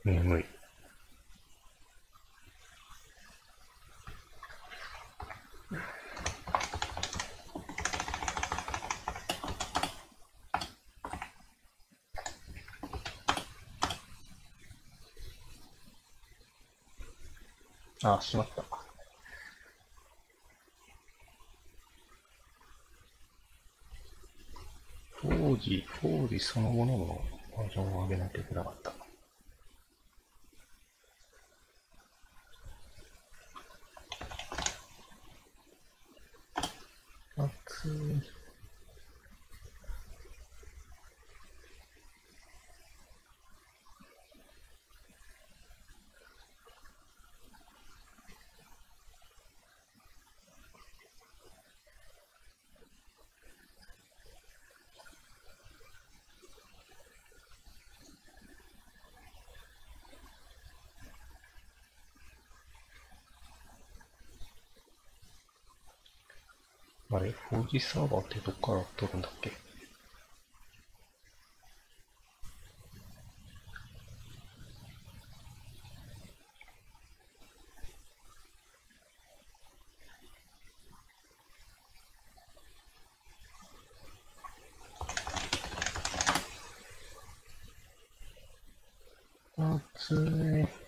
眠い。あ、しまった。当時そのもののバージョンを上げないといけなかった。暑い。あれ ?4G サーバーってどっから撮るんだっけ？暑い。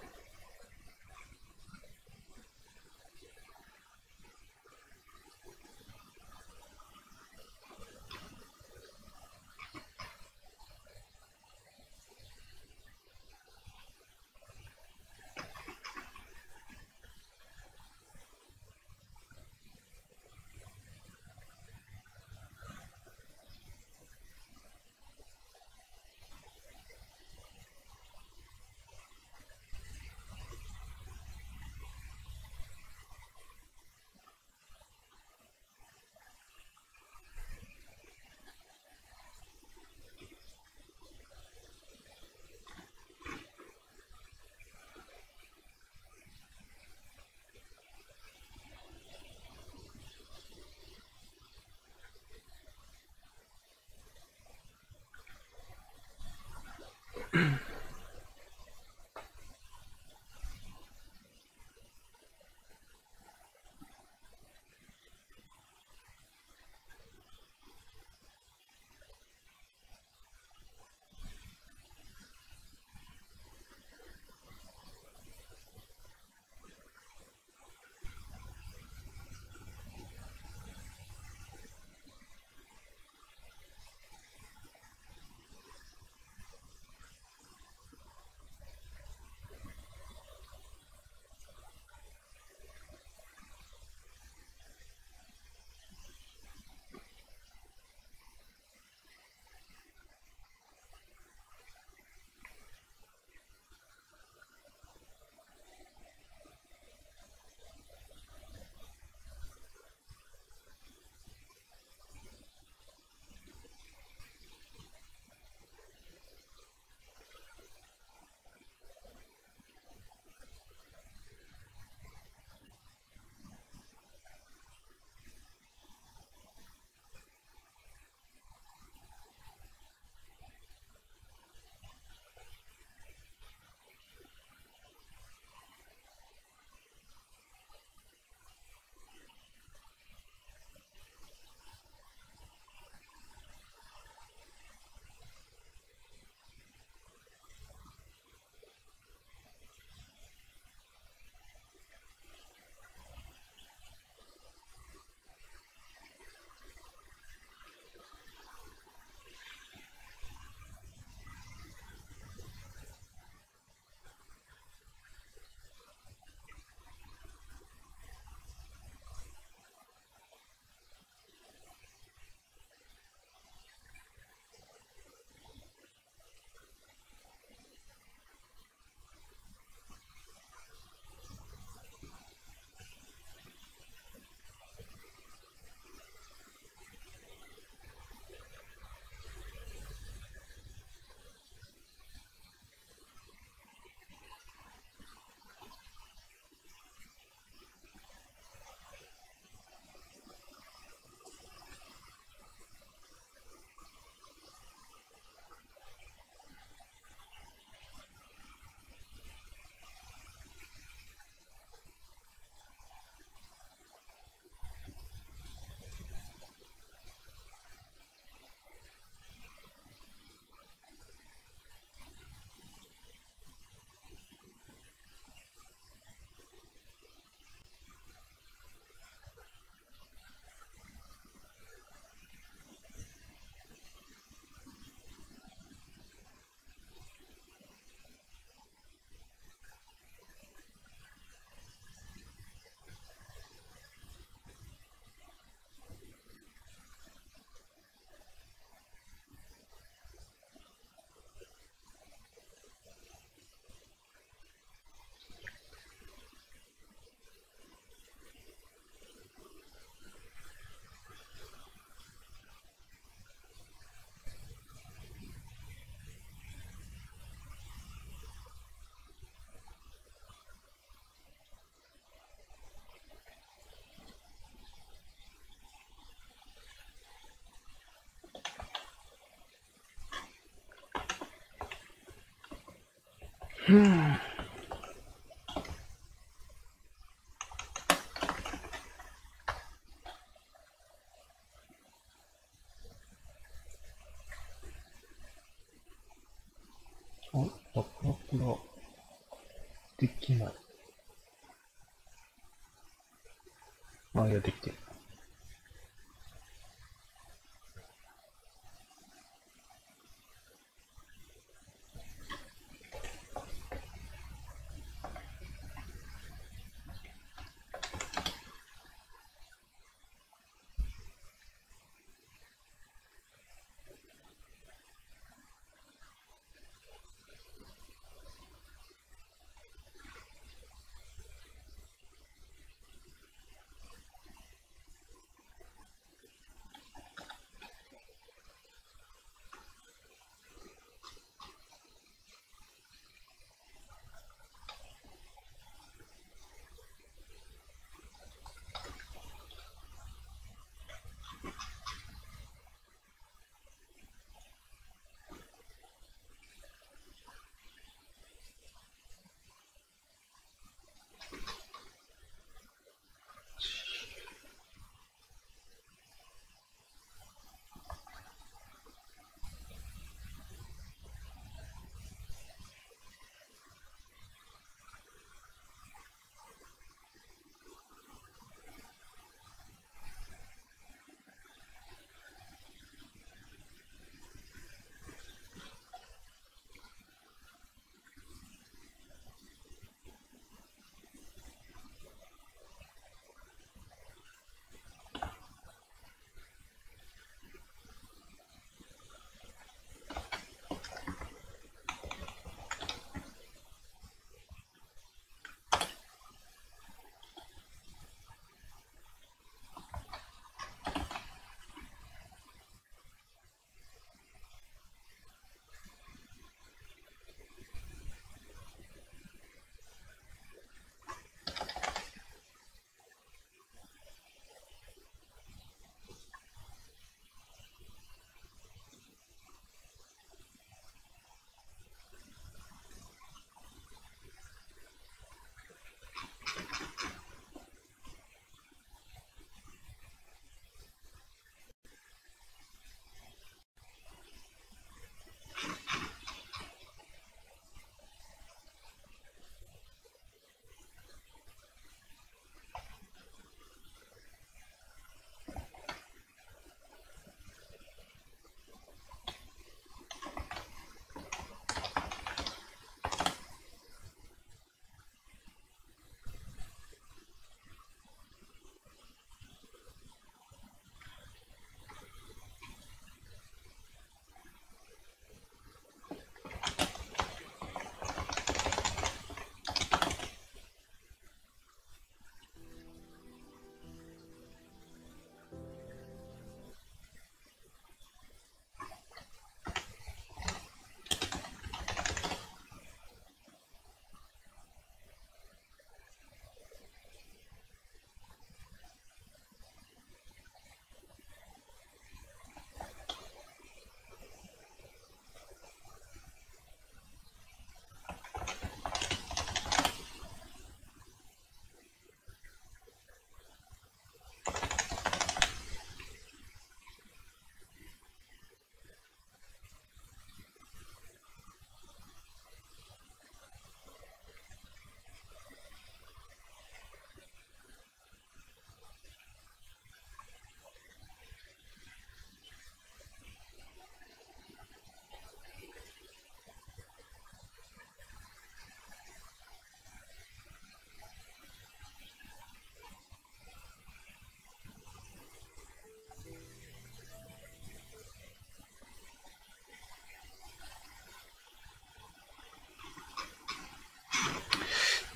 お、なかなかできない。あ、いや、できてる。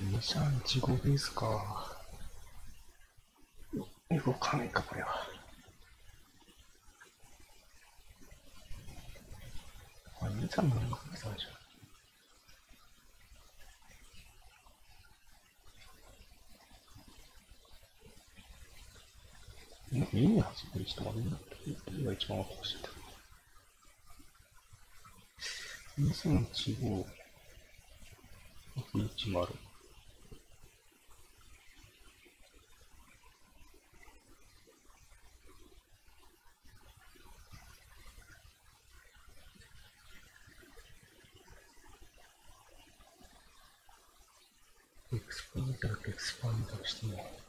2、3、1、5ベースか。動かないか、これは。あ、2、3の動かないじゃん。2に8ベースとかね、どれが一番分かしてた。2、3、1、5。610。エクスパンドだけエクスパンドしてね。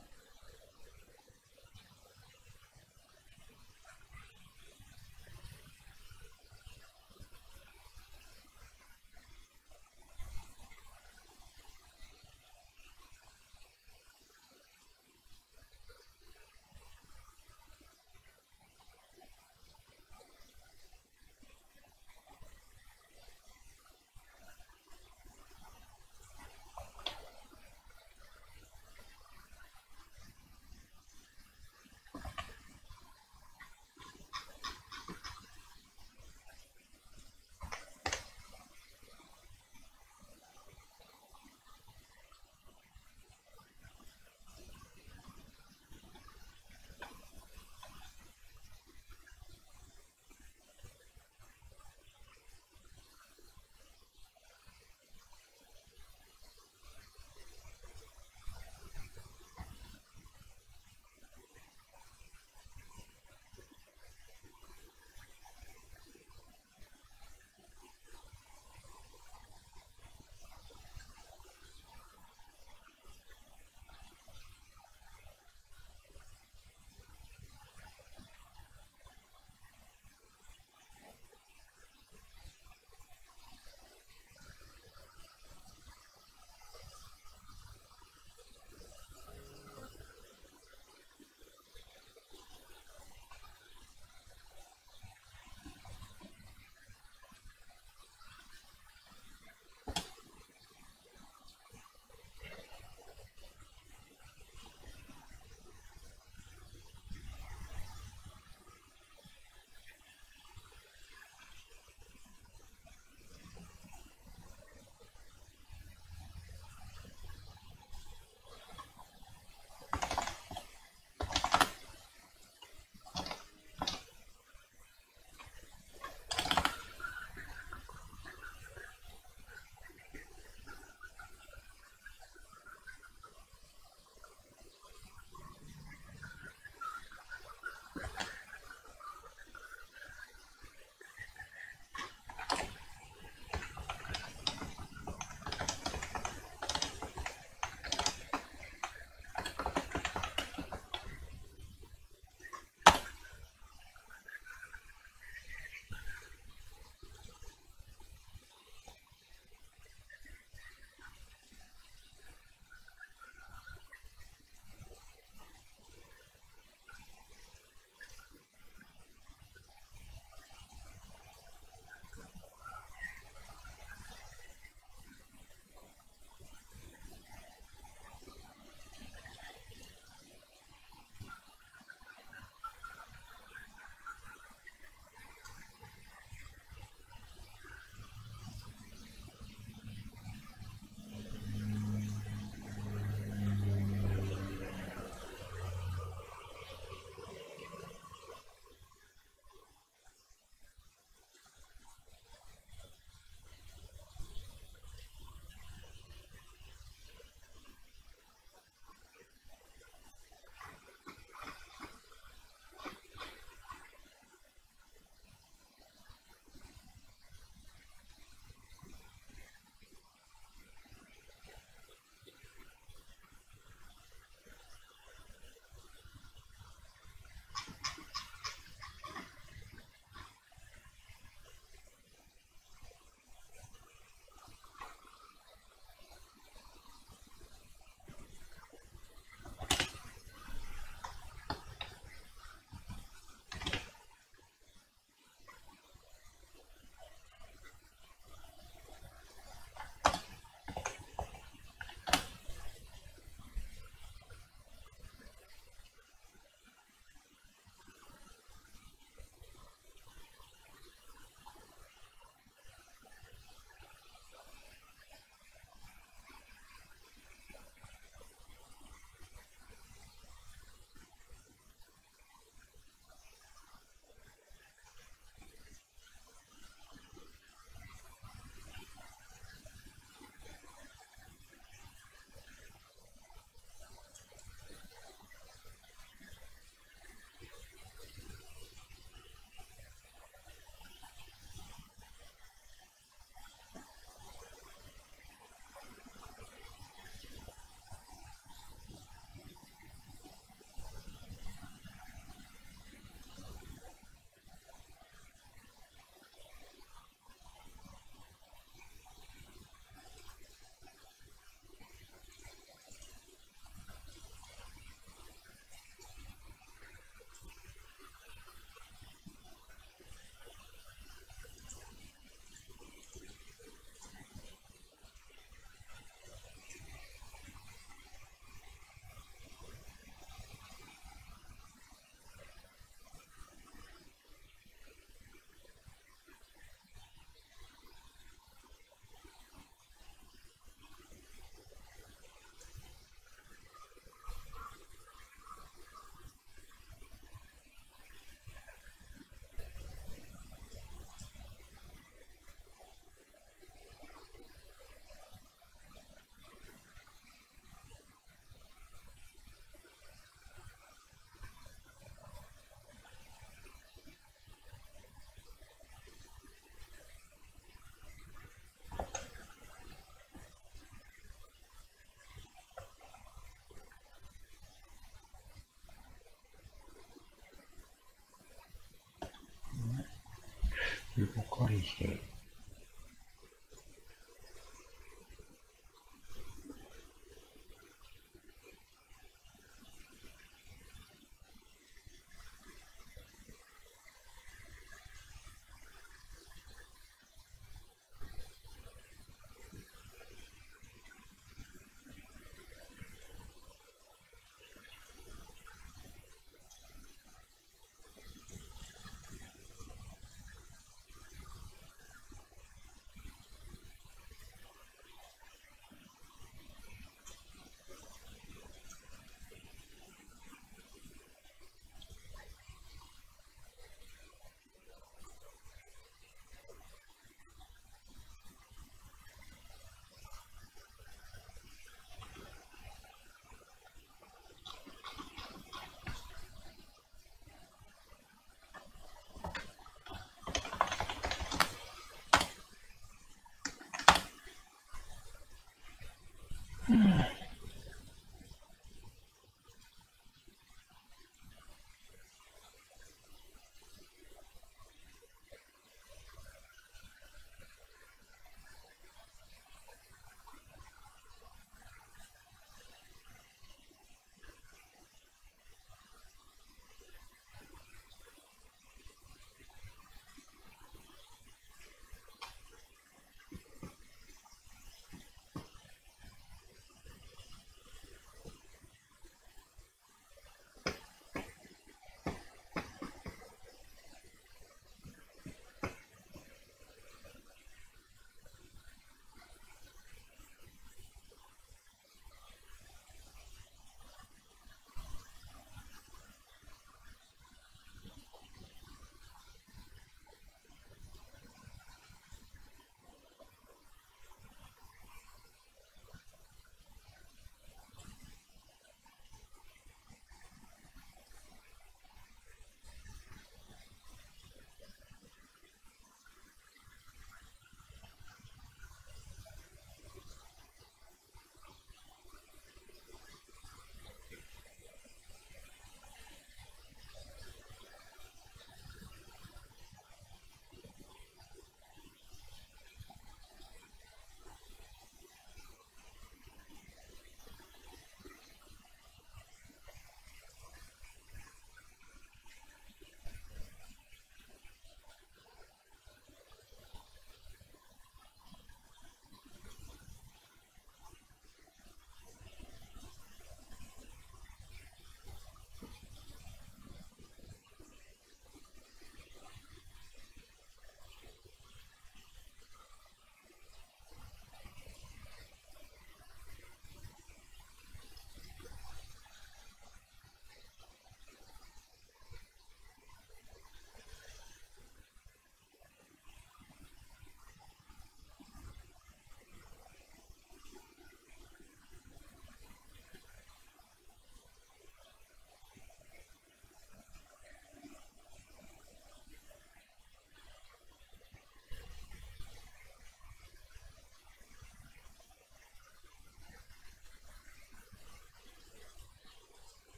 動かれへん。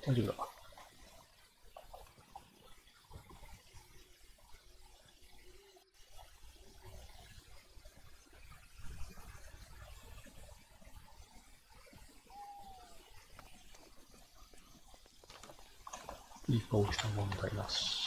大丈夫だ。いい顔した問題なし。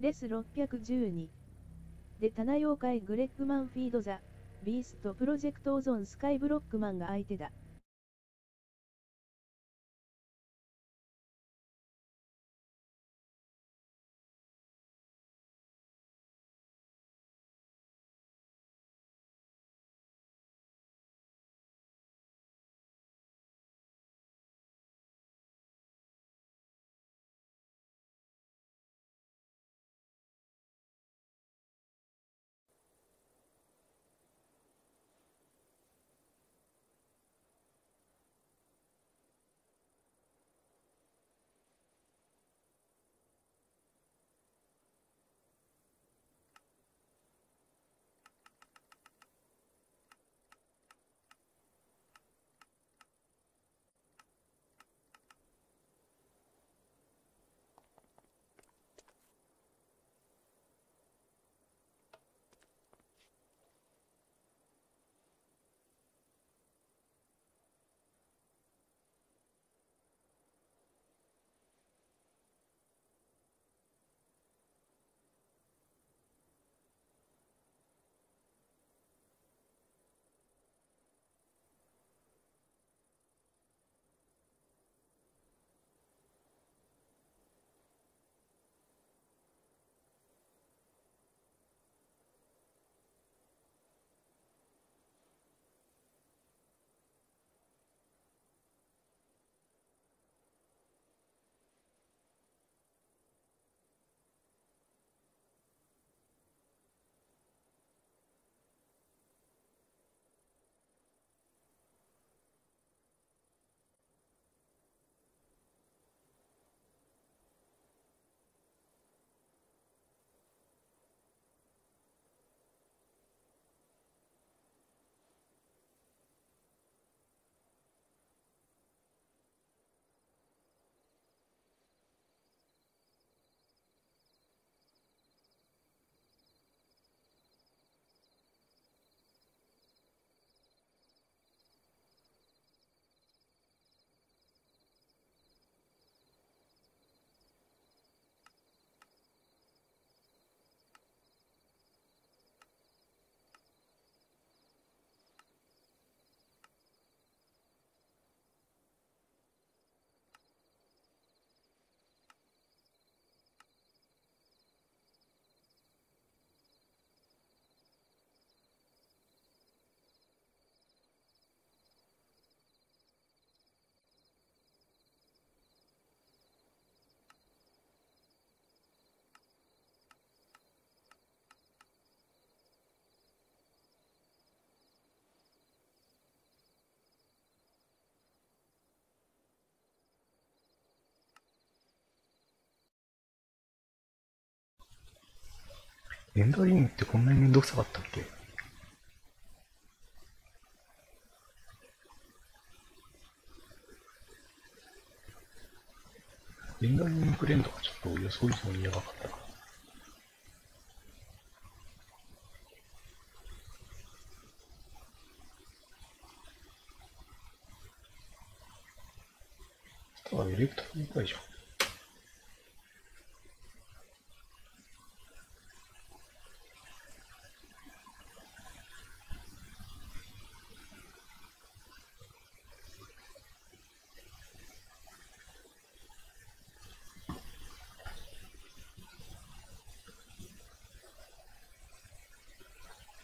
レス612で棚妖怪グレッグマンフィードザ・ビーストプロジェクトオゾンスカイブロックマンが相手だ。レンダリングってこんなにめんどくさかったっけ？レンダリングレンドがちょっと予想以上にやばかったな。ただエレクトロニカいじゃん。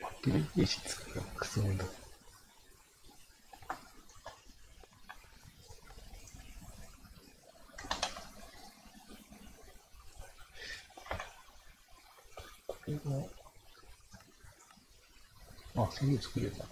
バッテリーゲージ作るのクソめんどくさい。これが、あ、そういう作れるな。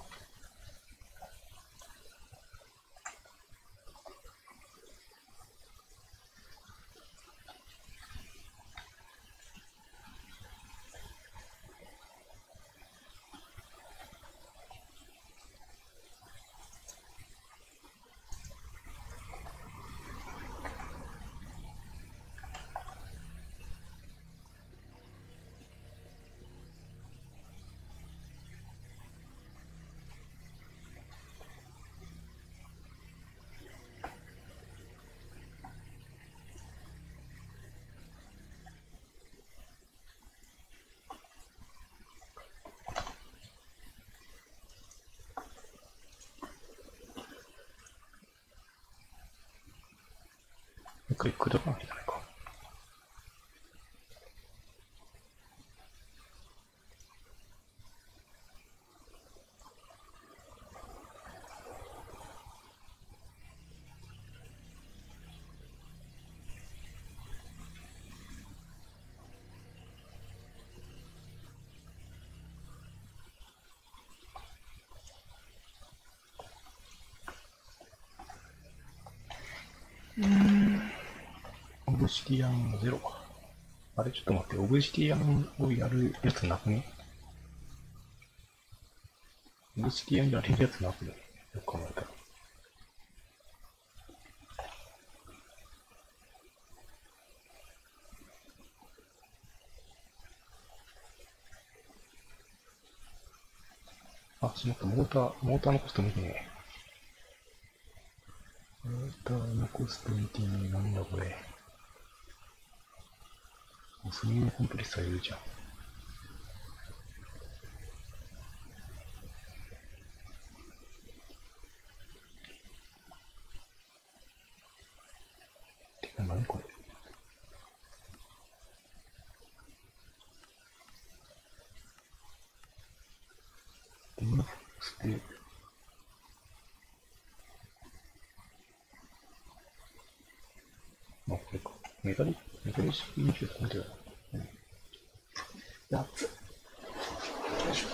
一回砕かなきゃいけないか。オブシディアンゼロ。あれちょっと待って、オブシディアンをやるやつなくね？オブシディアンやれるやつなくね？よく考えたら。あ、しまった、モーターのコスト見てね。モーターのコスト見てね、なんだこれ。もうスミのコンプレッサーいるじゃん。てか、何これ。デンフォックスで、あ、これか。メタリ式にしようと思ってた。やっつ。よいしょ。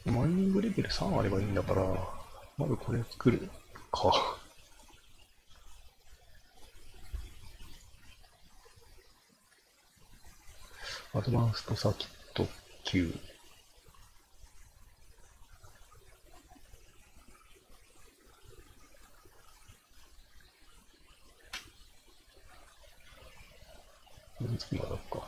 マイニングレベル3あればいいんだから、まずこれ作るか。アドバンストサーキット9。次はどっか。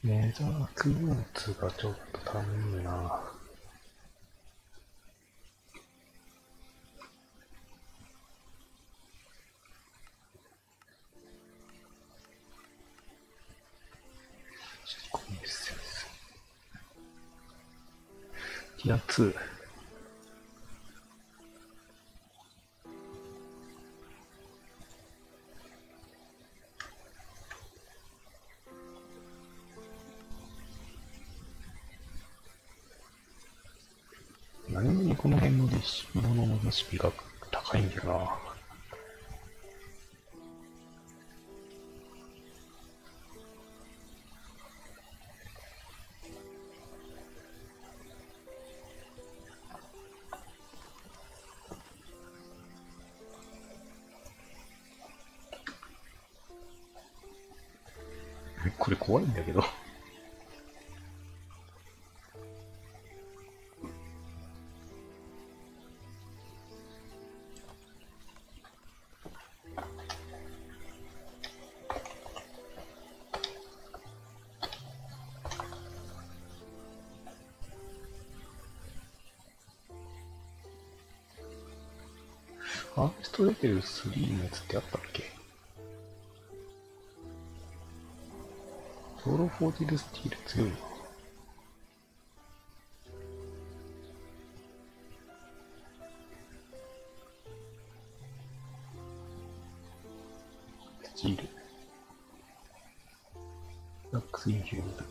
メザークローツがちょっと足んねえな。ティア2。何気にこの辺のレシピもののレシピが高いんだよな。これ怖いんだけど。ハーベストレベル3のやつってあったっけ？ソーロフォーティルスティール強いな。スチール。ラックスインフィールド。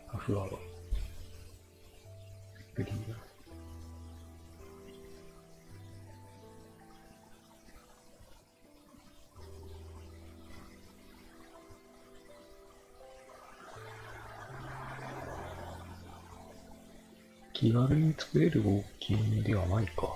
ハフアワー。グリーン。気軽に作れる合金ではないか。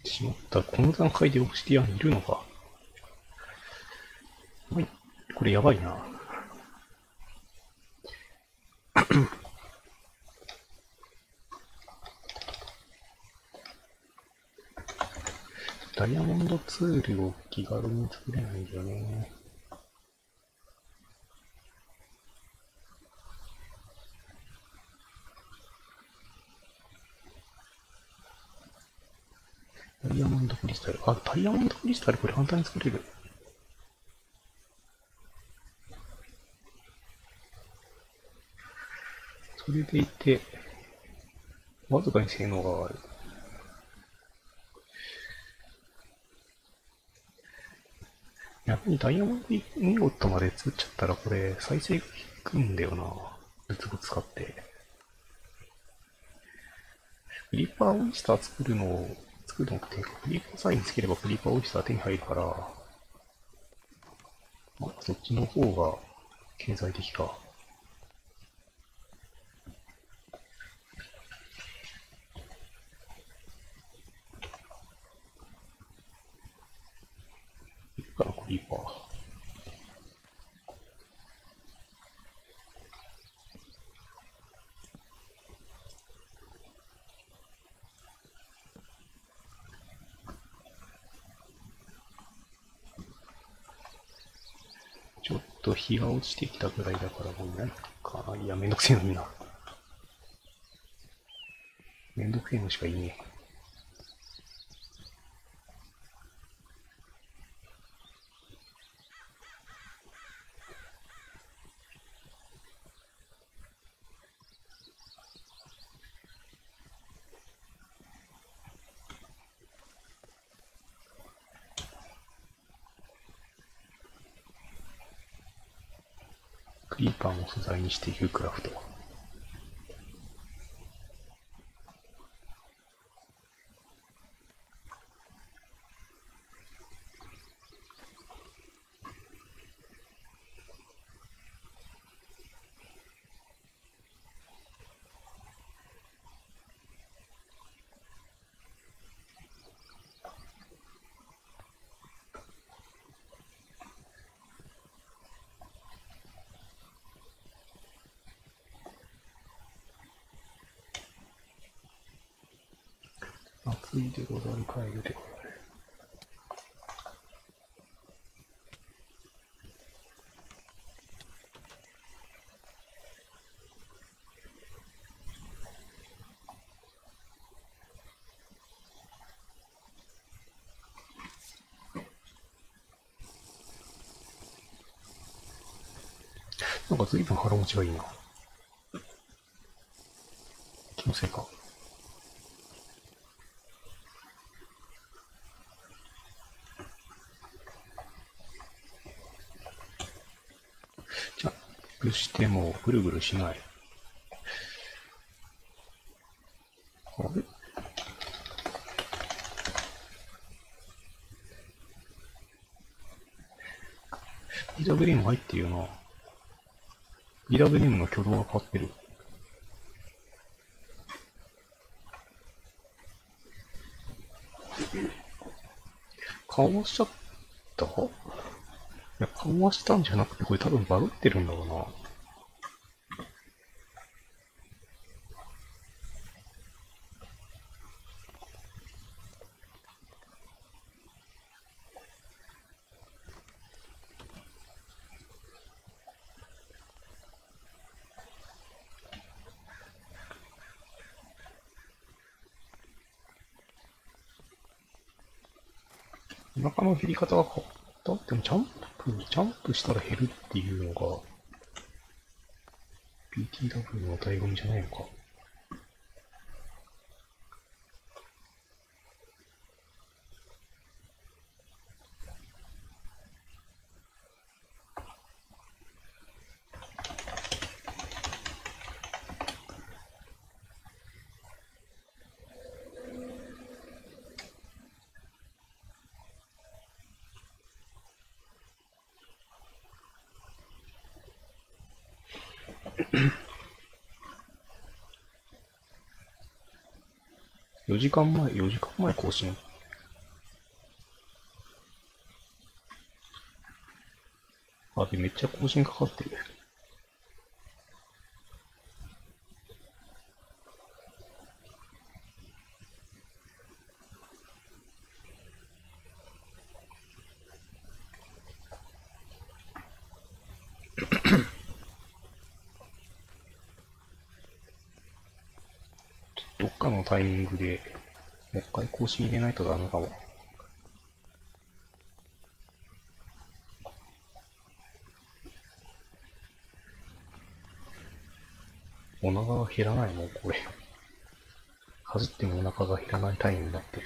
しまった。この段階でオブシディアンいるのか。はい。これやばいな。ダイヤモンドツールを気軽に作れないんだよね。ダイヤモンドクリスタル。あ、ダイヤモンドクリスタルこれ簡単に作れる。それでいて、わずかに性能がある。逆にダイヤモンドインゴットまで作っちゃったらこれ再生が効くんだよな。ルツボ使って。クリーパーオイスター作るのって、クリーパーさえ見つければクリーパーオイスター手に入るから、まあ、そっちの方が経済的か。いくからクリーパー。ちょっと日が落ちてきたぐらいだからもうないかな。いや、めんどくせえのにな。めんどくせえのしかいねえ。クリーパーも素材にしていくクラフト。暑いでござる、帰るでござる。なんか随分腹持ちがいいな。気のせいか。ジャンプしてもぐるぐるしない。あれ？BWM 入ってるよな。BWM の挙動が変わってる。緩和しちゃった？いや、緩和したんじゃなくて、これ多分バグってるんだろうな。お腹の減り方が変わった？でもジャンプしたら減るっていうのが PTW の醍醐味じゃないのか。4時間前更新。あ、で、めっちゃ更新かかってる。どっかのタイミングでもう一回更新入れないとダメかも。お腹が減らないのこれ。かじってもお腹が減らないタイムになってる。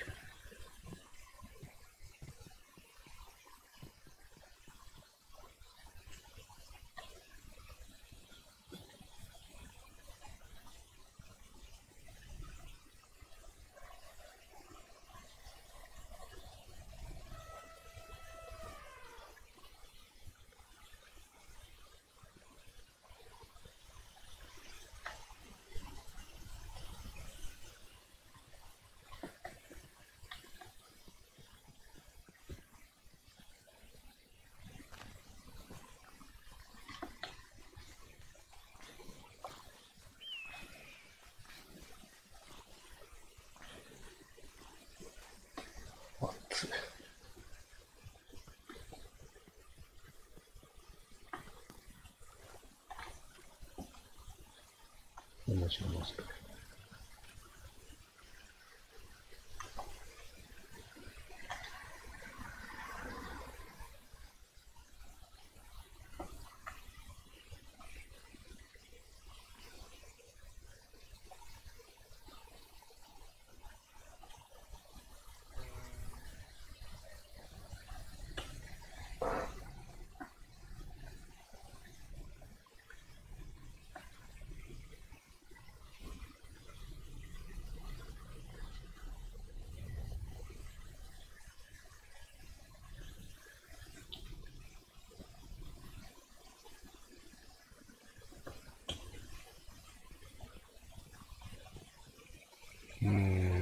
あっつ。面白い面白い。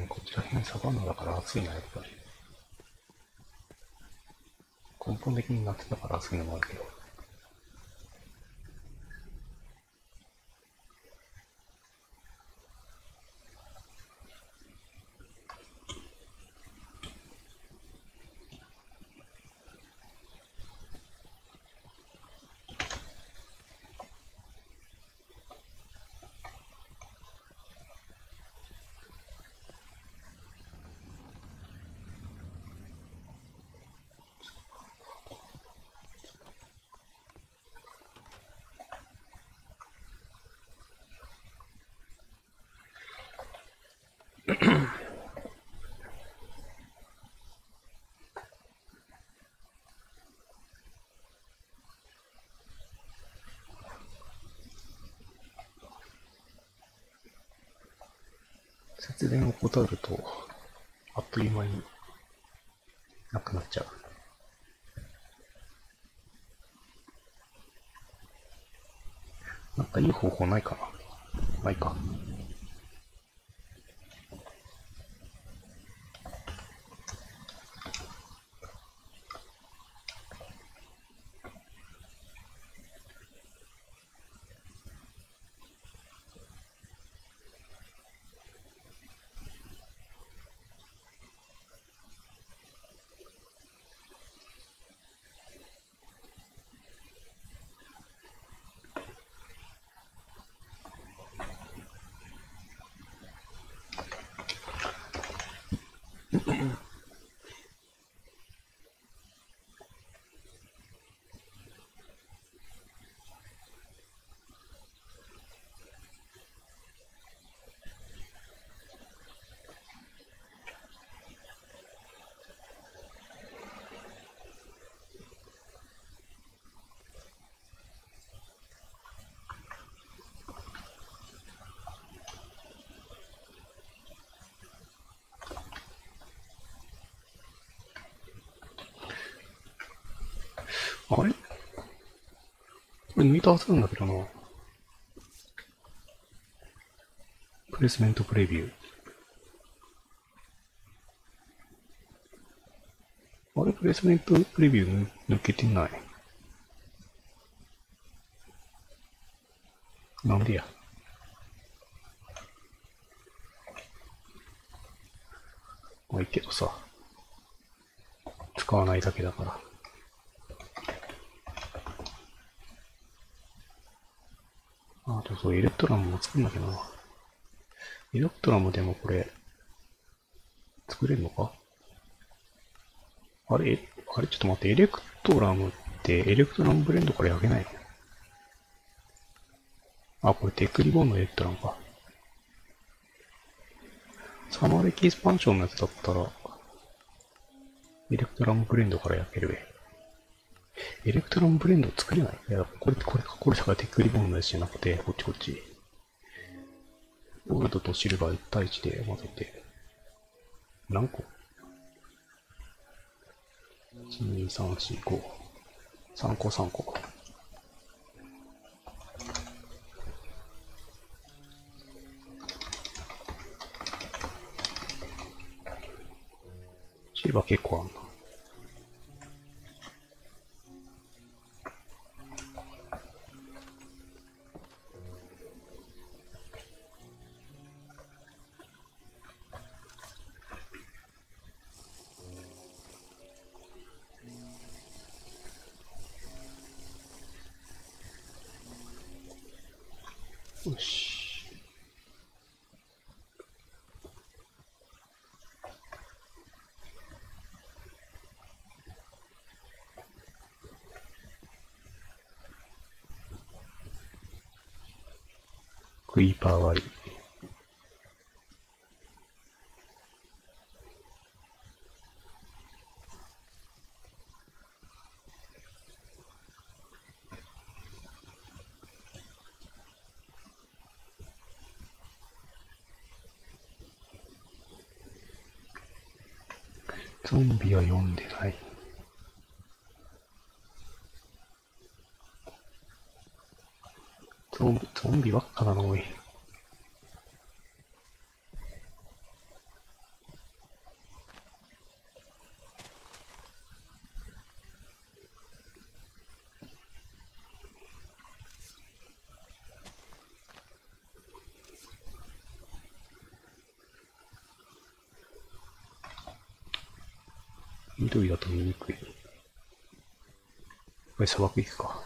こちら辺サバンナだから暑いな、やっぱり。根本的になってたから暑いのもあるけど。節電を怠ると、あっという間になくなっちゃう。なんかいい方法ないかな。ないか。あれこれ抜いたはずなんだけどな。プレイスメントプレビュー。あれプレイスメントプレビュー抜けてない。なんでや。まあいいけどさ。使わないだけだから。あとそう、エレクトラムも作んなきゃな。エレクトラムでもこれ、作れるのかあれ、あれちょっと待って、エレクトラムってエレクトラムブレンドから焼けない。あ、これテックリボンのエレクトラムか。サマーエキスパンションのやつだったら、エレクトラムブレンドから焼けるべ。エレクトラムブレンド作れないいや、これだからテックリボンのやつじゃなくて、こっちこっち。ゴールドとシルバー1対1で混ぜて、何個 ?1、2、3、4、5。3個3個。シルバー結構あんな。よし。クイーパー割り。ゾンビは読んでない。ゾンビばっかだな、おい。緑だと見にくい。これ砂漠行くか。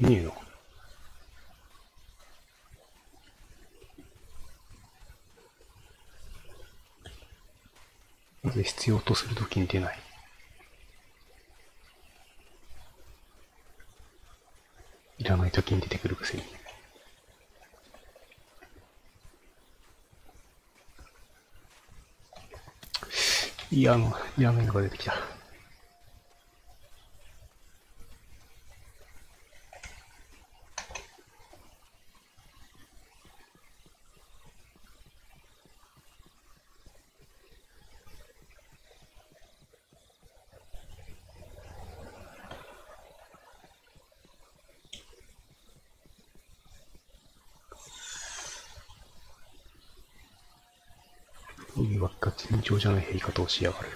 いねえな。なぜ必要とするときに出ない。いらないときに出てくるくせに。いらないのが出てきた。海ばっか尋常じゃない減り方をしやがる。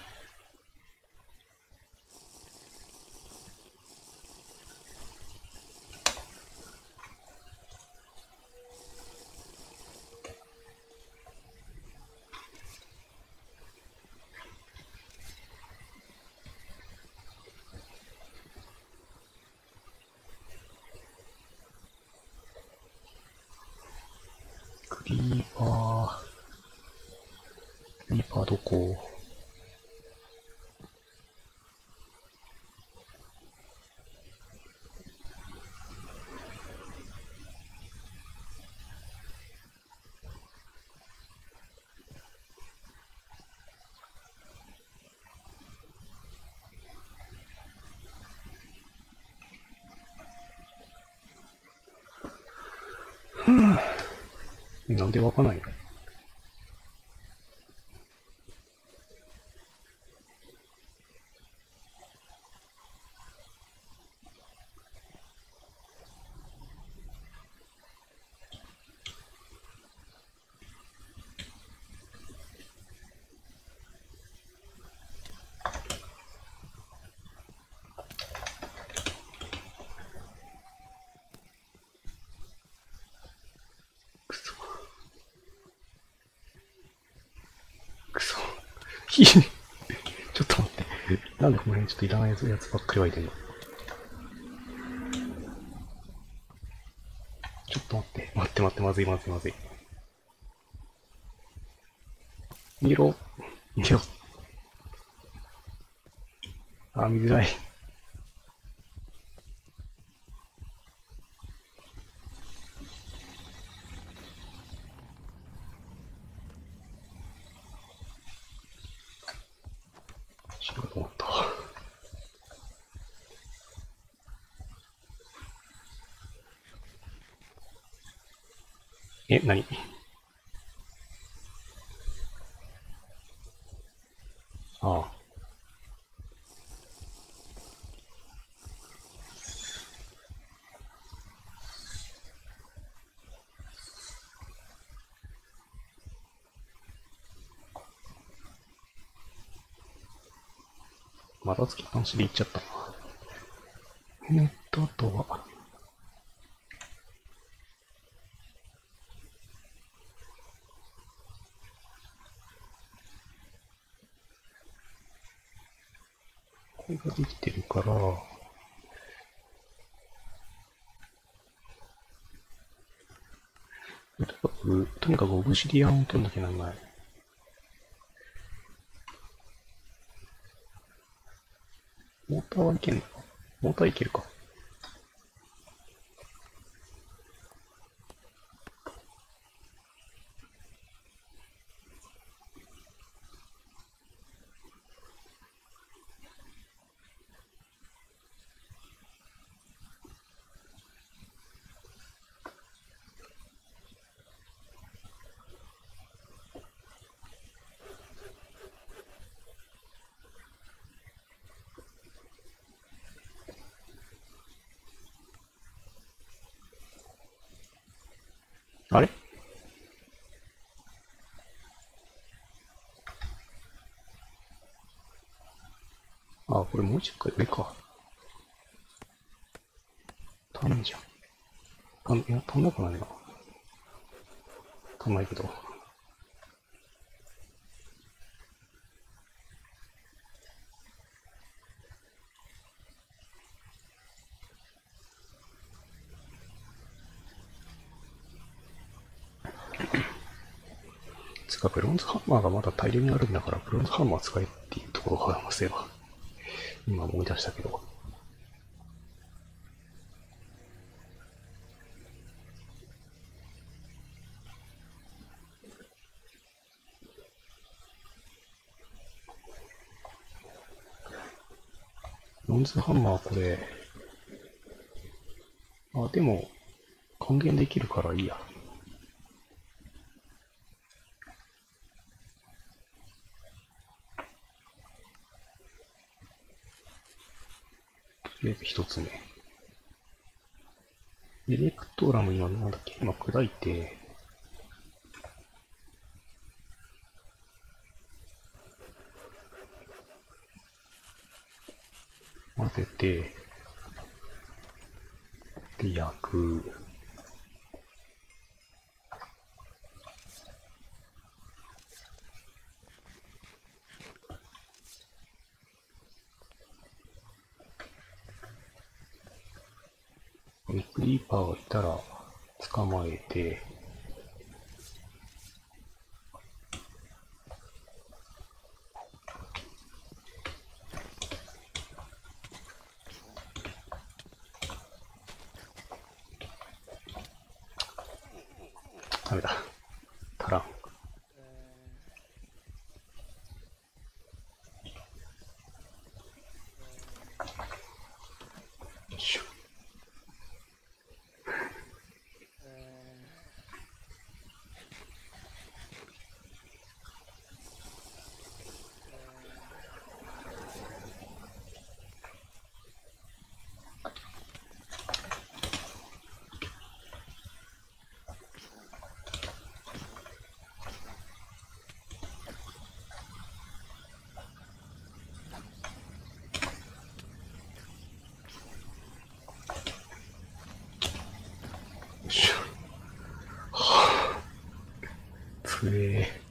クリーパーどこ？なんで湧かないの？くそ。くそ。ちょっと待って。なんでこの辺ちょっといらないやつばっかり湧いてんの？ちょっと待って、まずい。逃げろ。見づらい。しようと思った。何？ああ。またつきっぱなしで行っちゃったな。あとは、これができてるから、とにかくオブシディアンを取んなきゃなんない。モーターはいけんのか？モーターいけるか。あれ？これもう一回上か。足んじゃん。いや、足んなくないな。足んないけど。つか、ブロンズハンマーがまだ大量にあるんだから、ブロンズハンマー使えっていうところがありますよ。今思い出したけど。ブロンズハンマーこれ、あ、でも、還元できるからいいや。とりあえず一つ目。エレクトラム今なんだっけ、今砕いて、混ぜて、で、焼く。クリーパーがいたら捕まえて、ダメだ。足らん。よいしょ。よいしょ。はぁ、つえー。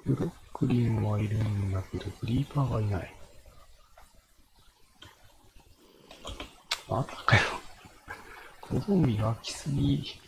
ブロックリンはいるんだけど、クリーパーがいない。またかよ。このゾンビが来すぎ。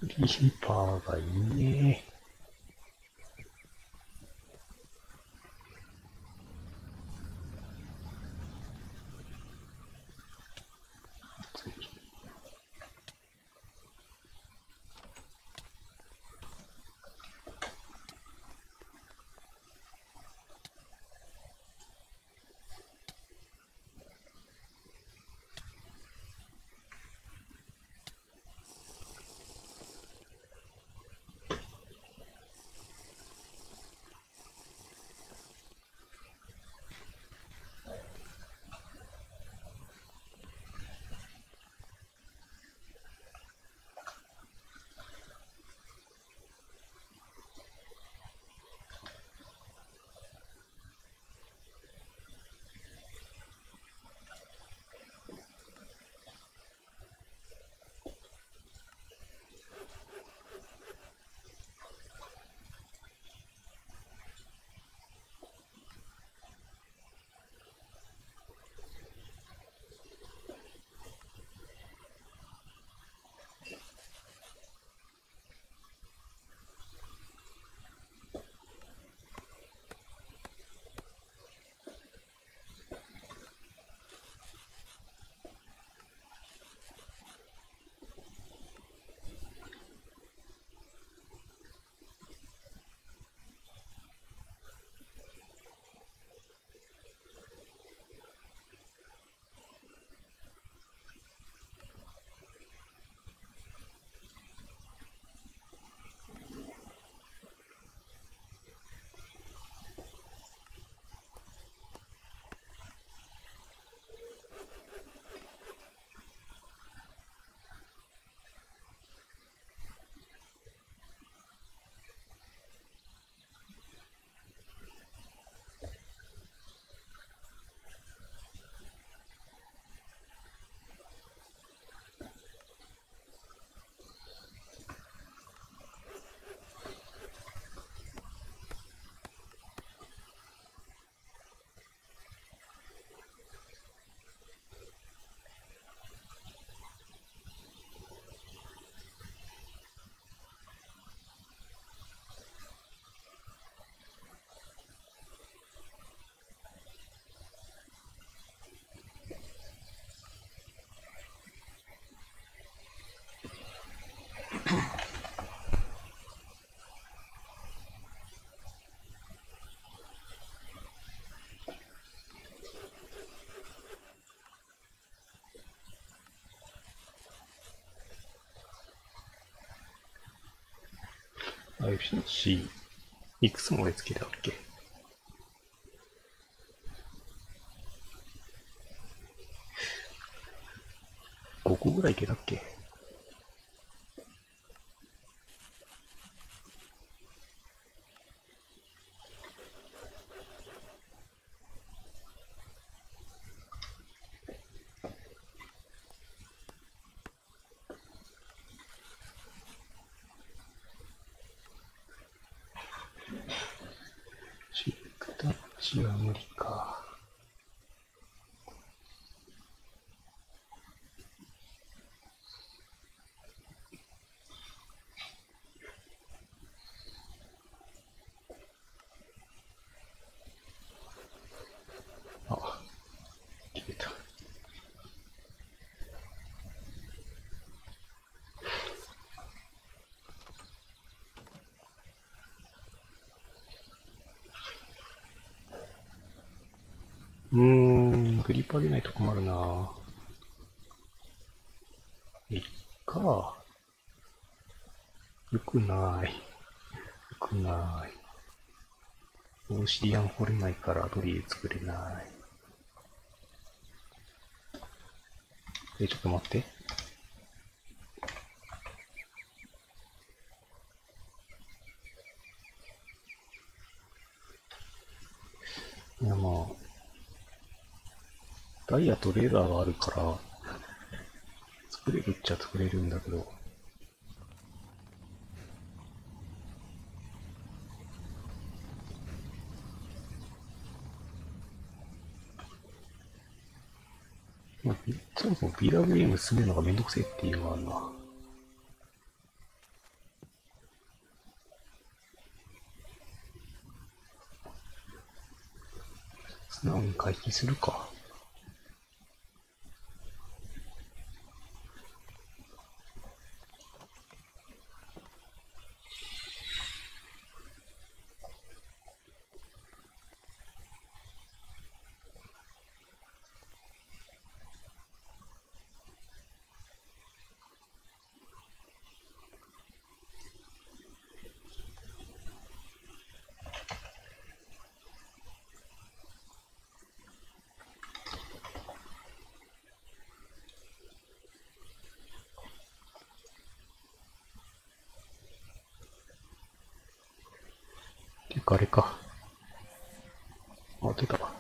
リーパーがいいね。あ、エフィシェンシー、いくつも俺つけたっけ？5個ぐらいいけたっけ？シックタッチは無理か。あ、消えた。グリップ上げないと困るな。いっか。よくない。よくない。オーシリアン掘れないからドリル作れない。ちょっと待って。いや、まあ、ダイヤとレーダーがあるから、作れるっちゃ作れるんだけど、まあ、そもそも PWM 進めるのがめんどくせえっていうのがあるな。素直に回避するか。っていうかあれか。あ、出たわ。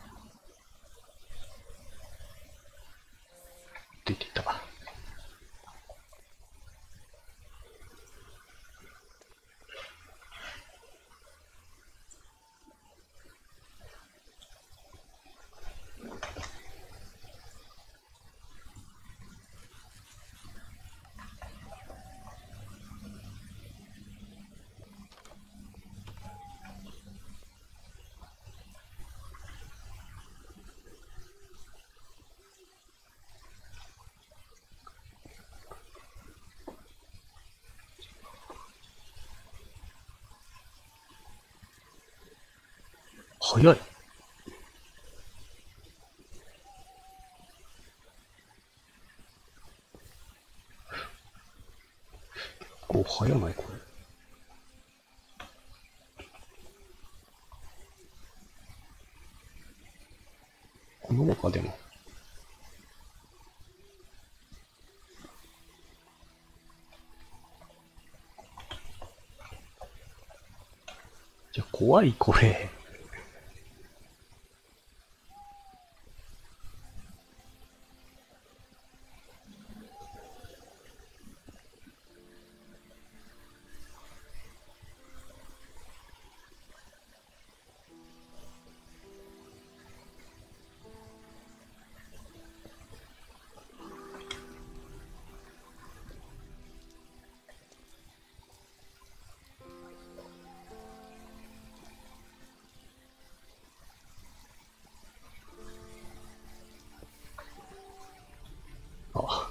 出てたわ。早い。こう早ないこれ。この中でも。じゃ、怖いこれ。あ、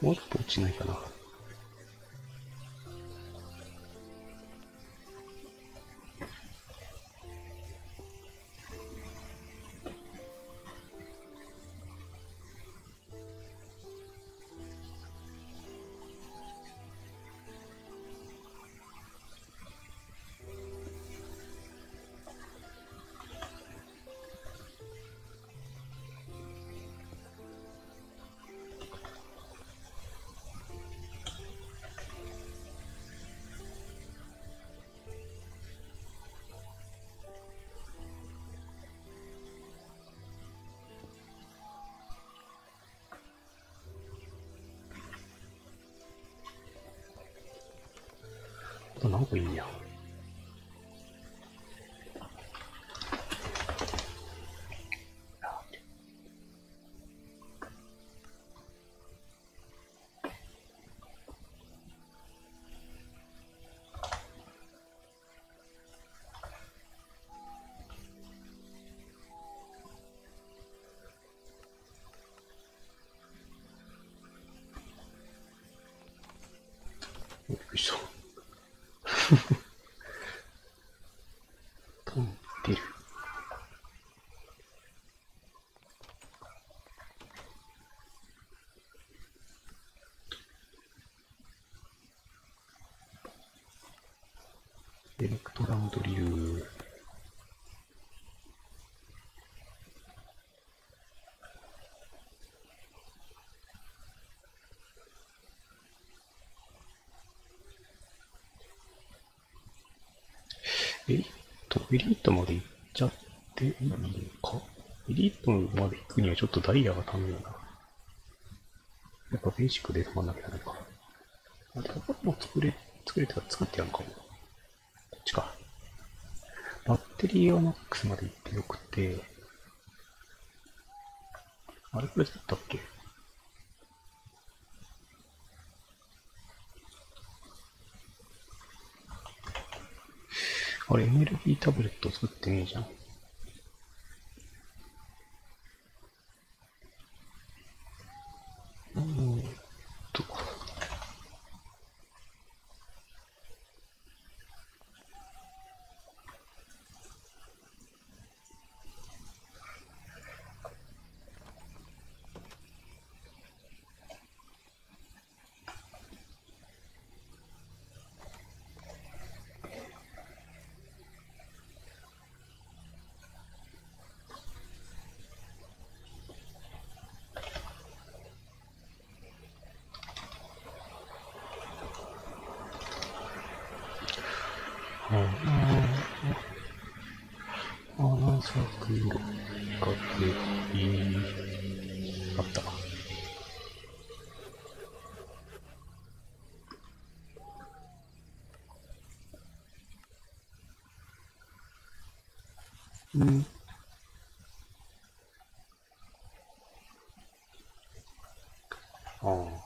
もう一歩落ちないかな。あと何個いいんや。よいしょ。飛んでる。エレクトランドリル。え、エリートまで行っちゃっていいのか。エリートまで行くにはちょっとダイヤが足んねえな。やっぱベーシックで止まんなきゃいけないか。あ、でもこれも作れてか作ってやるのかも。こっちか。バッテリーはマックスまで行ってよくて、あれこれだったっけ。あれエネルギータブレット作ってねえじゃん。と。花咲くかけいあった。うん。ああ。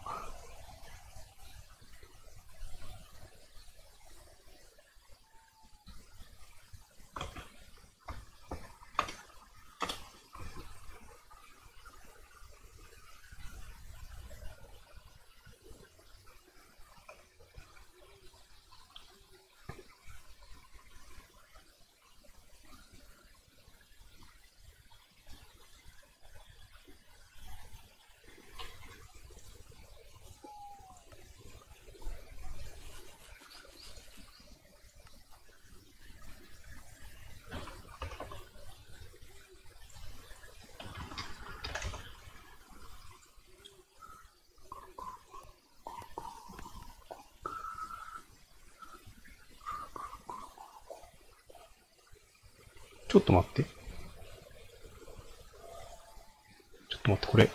ちょっと待って。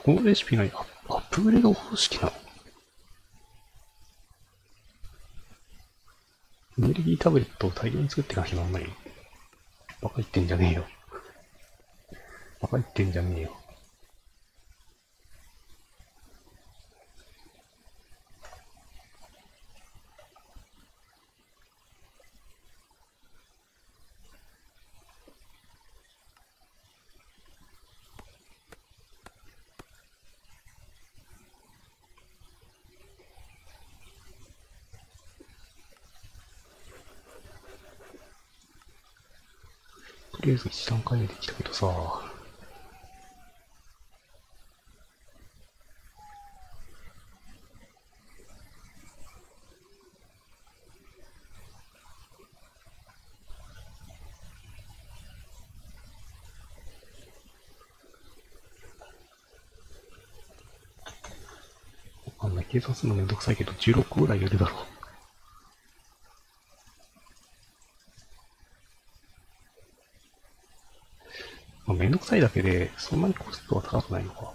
このレシピがアップグレード方式なの？エネルギータブレットを大量に作ってなきゃなんないの？バカ言ってんじゃねえよ。バカ言ってんじゃねえよ。とりあえず一段階目できたけどさ、あんな計算するのめんどくさいけど16個ぐらいやるだろう。まあ、めんどくさいだけで、そんなにコストは高くないのか。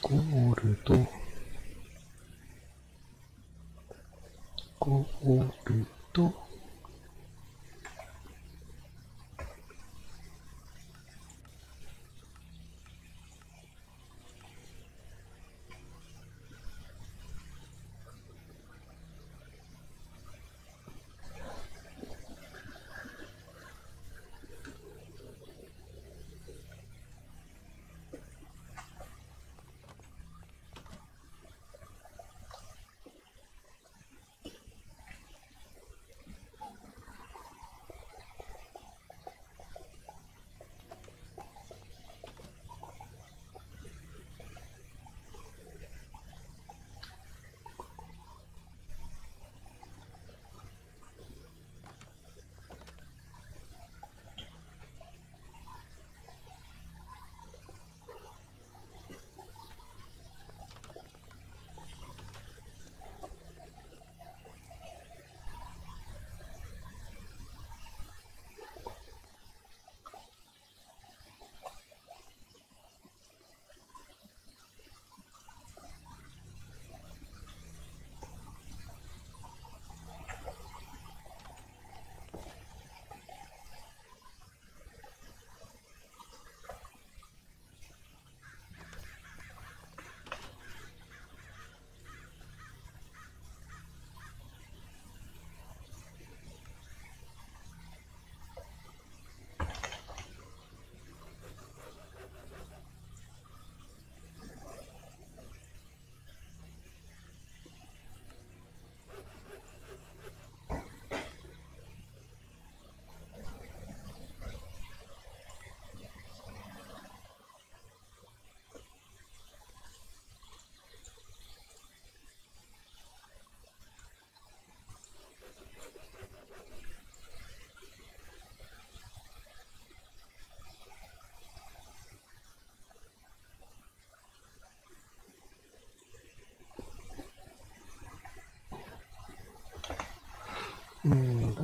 ゴールド、ゴールド、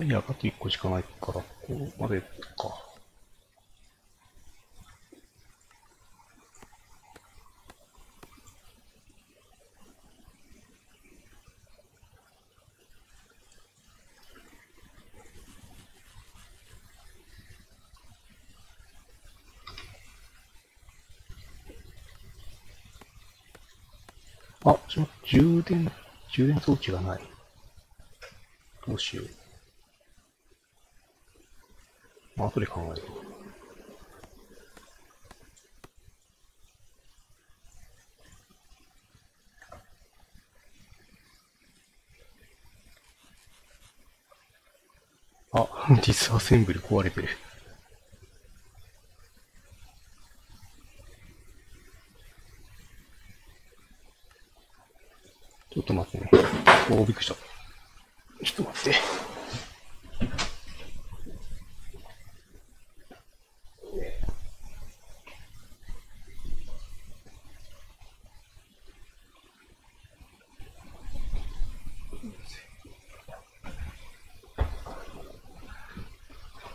イヤーがあと1個しかないから、ここまでか。あ、充電装置がない。どうしよう。後で考える。あ、ディスアセンブル壊れてる。ちょっと待ってね。おー、びっくりした。ちょっと待って。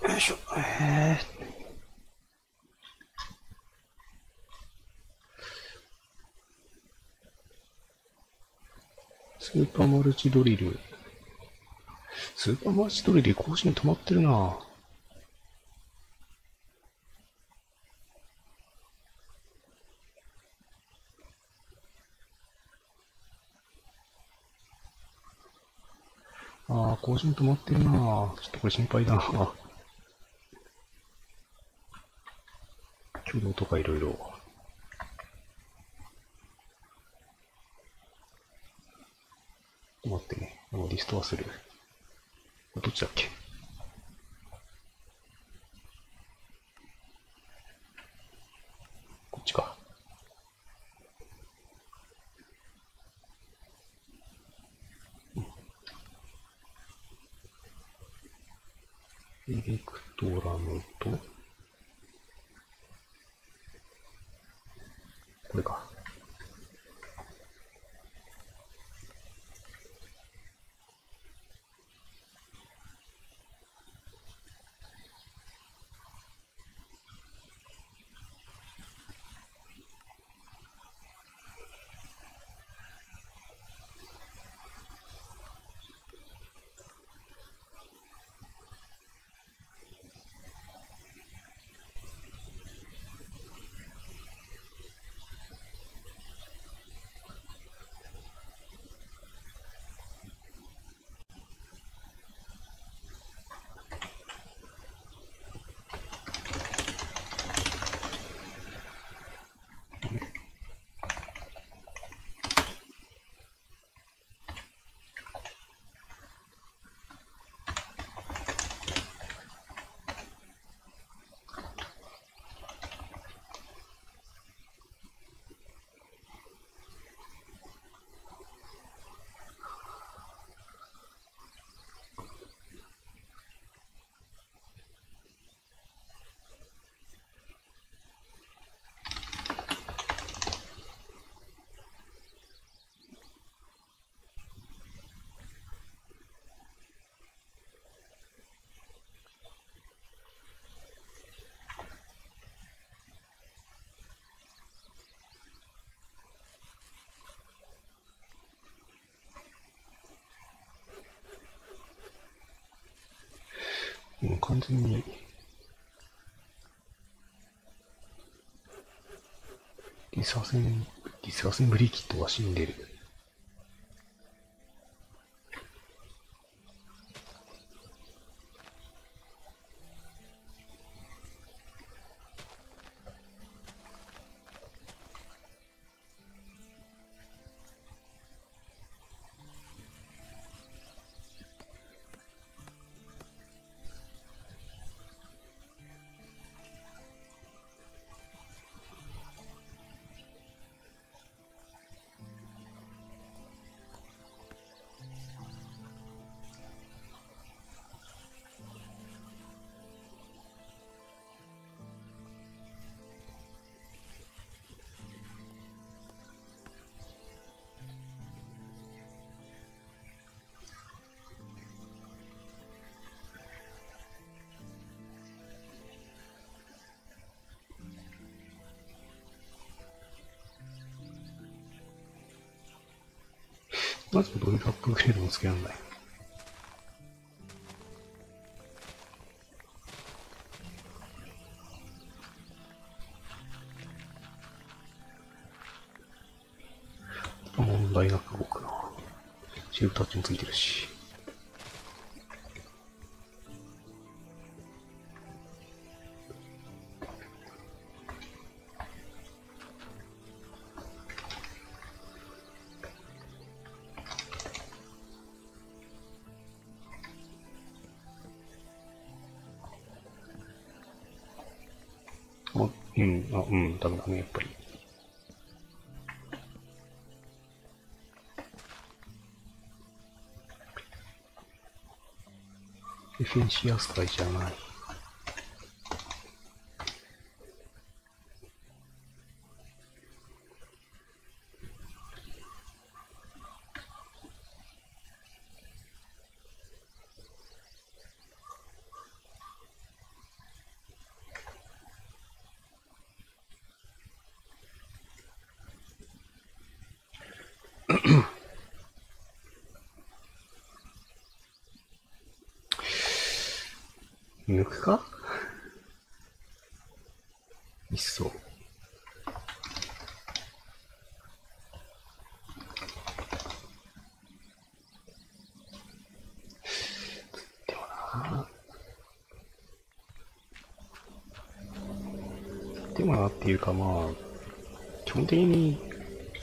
よいしょ。スーパーマルチドリル。スーパーマルチドリル更新止まってるな。更新止まってるな。ちょっとこれ心配だな。挙動とかいろいろ。待ってね。リストはする。どっちだっけ？こっちか。エレクトラムと、これか。もう完全に、ディスアセンブリーキットが死んでる。まずどういうアップグレードもつけられない。問題なく動くな。シルクタッチもついてるし。ダメだね、やっぱり。エフェンシアスカイじゃない。抜くかいっそ。でもなでもなっていうかまあ、基本的に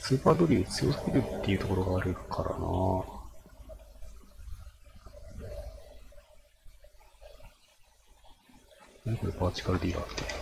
スーパードリル強すぎるっていうところがあるからな。何これバーチカルディーラーって。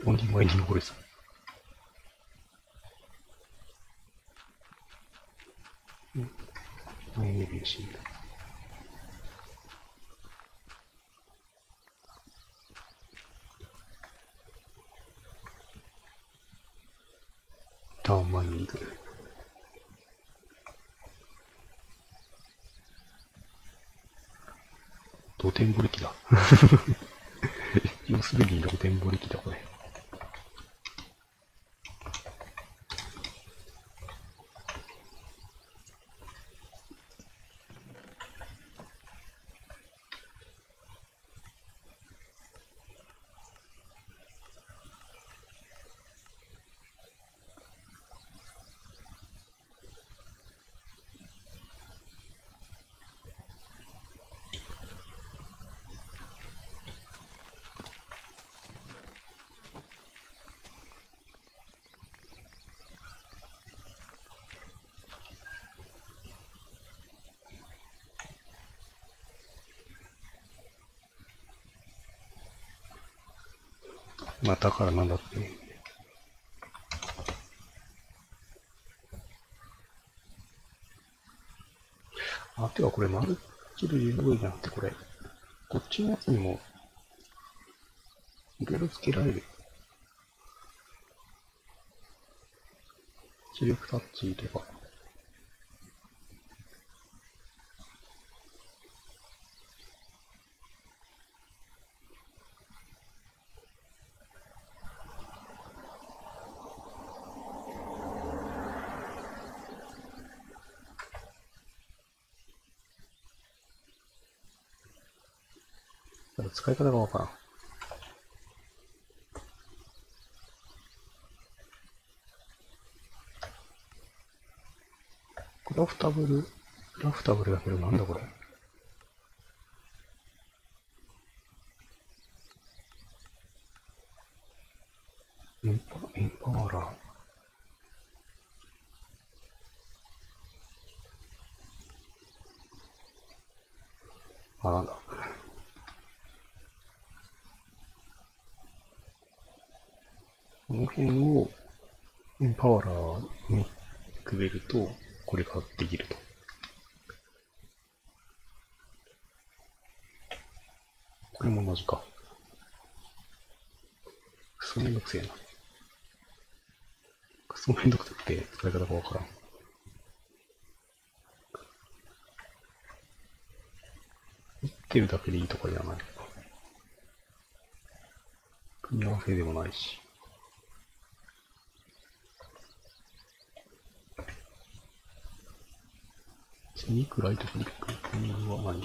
鬼前に登れそう。前にビシン。ターンマイニング。露天掘り機だ。要するに露天掘り機だ、これ。まあ、だからなんだって。あ、てかこれマルチル15じゃなくてこれ、こっちのやつにも、いろいろ付けられる。シルクタッチとか。ただ使い方がわからん。クラフタブルだけどなんだこれ。エンパワーラー。あ、なんだ。この辺をパワーにくべると、これができると。これも同じか。クソめんどくせえな。クソめんどくさくて使い方がわからん。打ってるだけでいいとかじゃない。組み合わせでもないし。セミクライトクリック。これは何？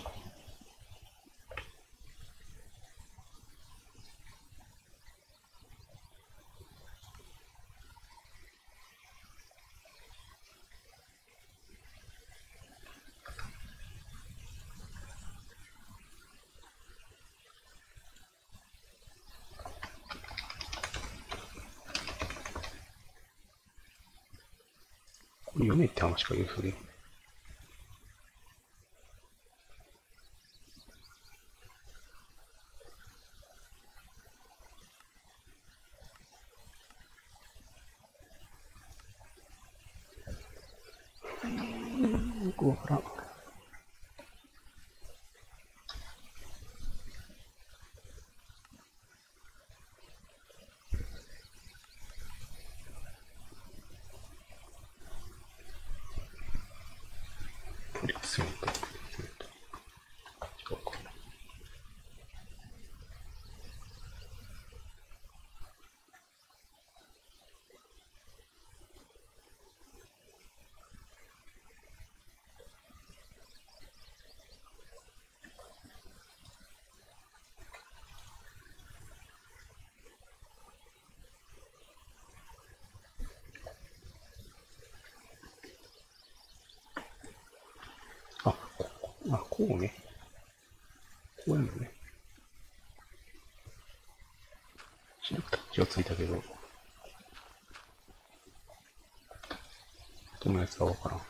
これ読めって話か、要するに。よくわからん。プレスメント、プレスメント。違うか。こうね。こうやるのね。シルクタッチはついたけど、どのやつかわからん。ト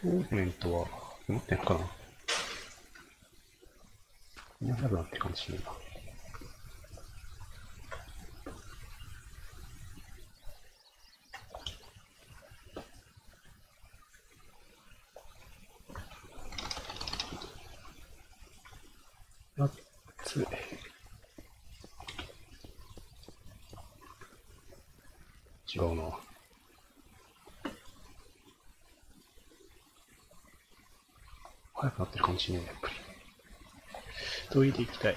ーナメントは、持ってんのかな？見なくなってるかもしれんな。つ、違うな。早くなってるかもしれない、やっぱり。トイレ行きたい。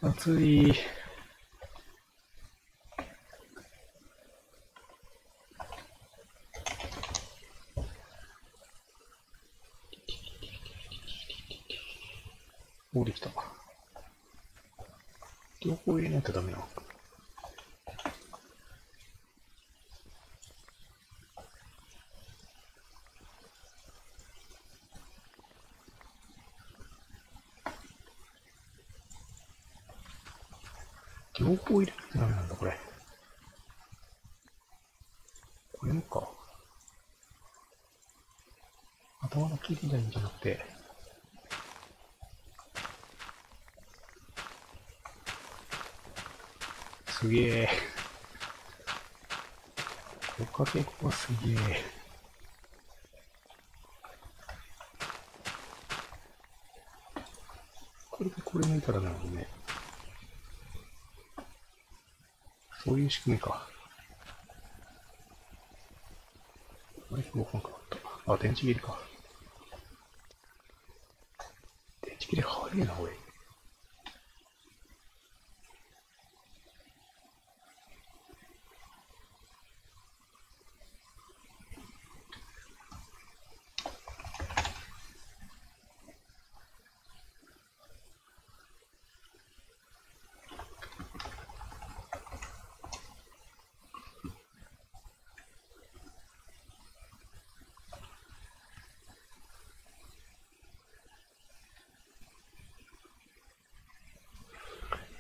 暑い。お、できた。両方入れないとダメなのか。両方入れないとダメなんだ、これ。これもか。頭の切り台じゃなくて。すげえ。おかけこはすげえ。これでこれ抜いたらなるほどね。そういう仕組みか。あれ、動かなかった。あ、電池切れか。電池切れ早いな、おい。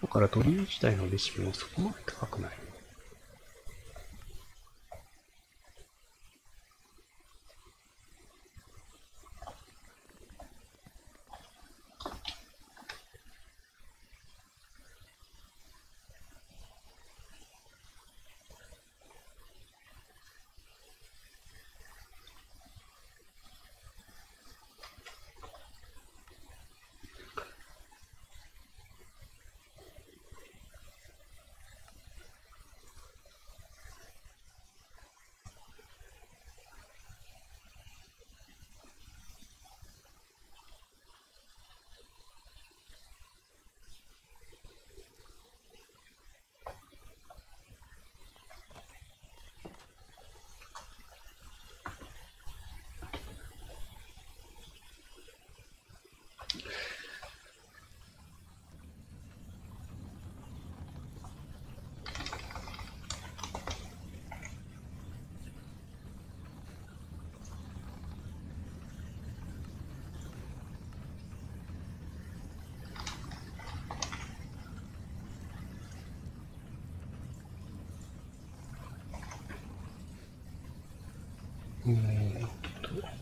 だからドリル自体のレシピもそこまで高くない。うーんと。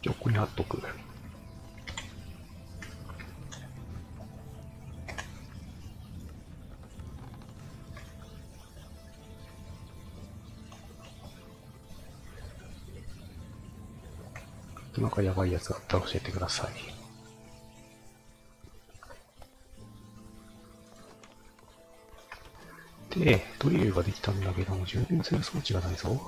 横に貼っとく。なんかやばいやつがあったら教えてください。で、ドリルができたんだけども、充電する装置がないぞ。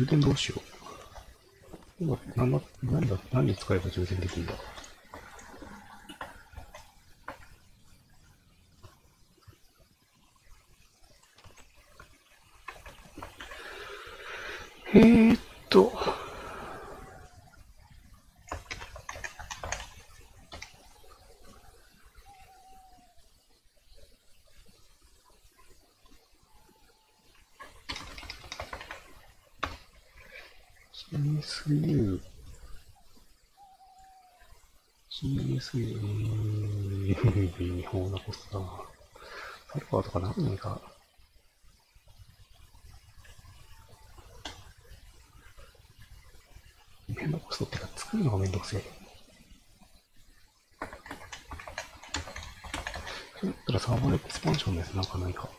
充電どうしよう。何に使えば充電できるんだ。えーっと、CSU、日本のコストだな。サルファーとか何か、めんどくさいってか作るのがめんどくせえ。それだったらサーバーエクスパンションのやつなんかないか。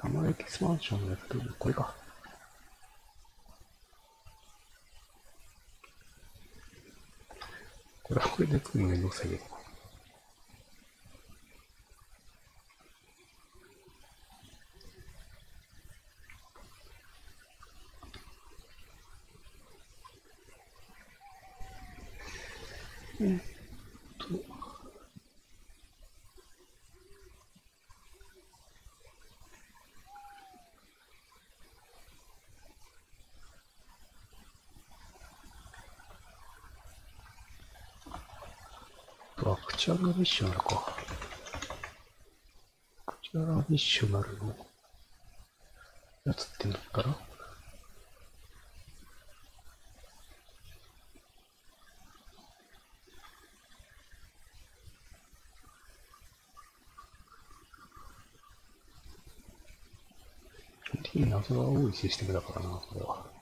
サーバーエクスパンションのやつこれか。これはこれで作るのめんどくさいけど。アクチュアルビッショナルか。アクチュアルビッショナルのやつってなったら基本的に謎が多いシステムだからな、これは。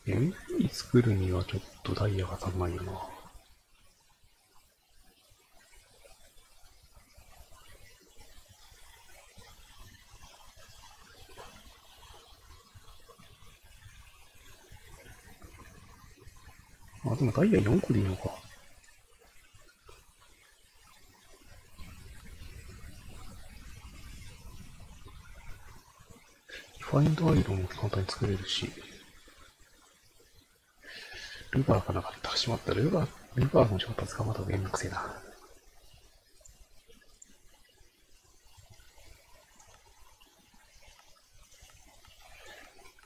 MV 作るにはちょっとダイヤが足んないよな。あ、でもダイヤ4個でいいのか。ファインドアイロンも簡単に作れるし。ルバーがなかった。しまった。ルバーの調達がまためんどくせえな。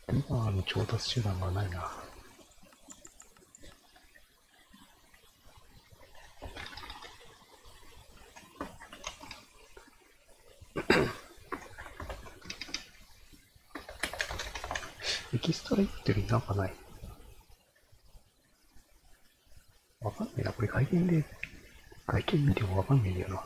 ルバーの調達手段がないな。エキストラ言ってるになんかない。わかんないな。これ外見見てもわかんないんだよな。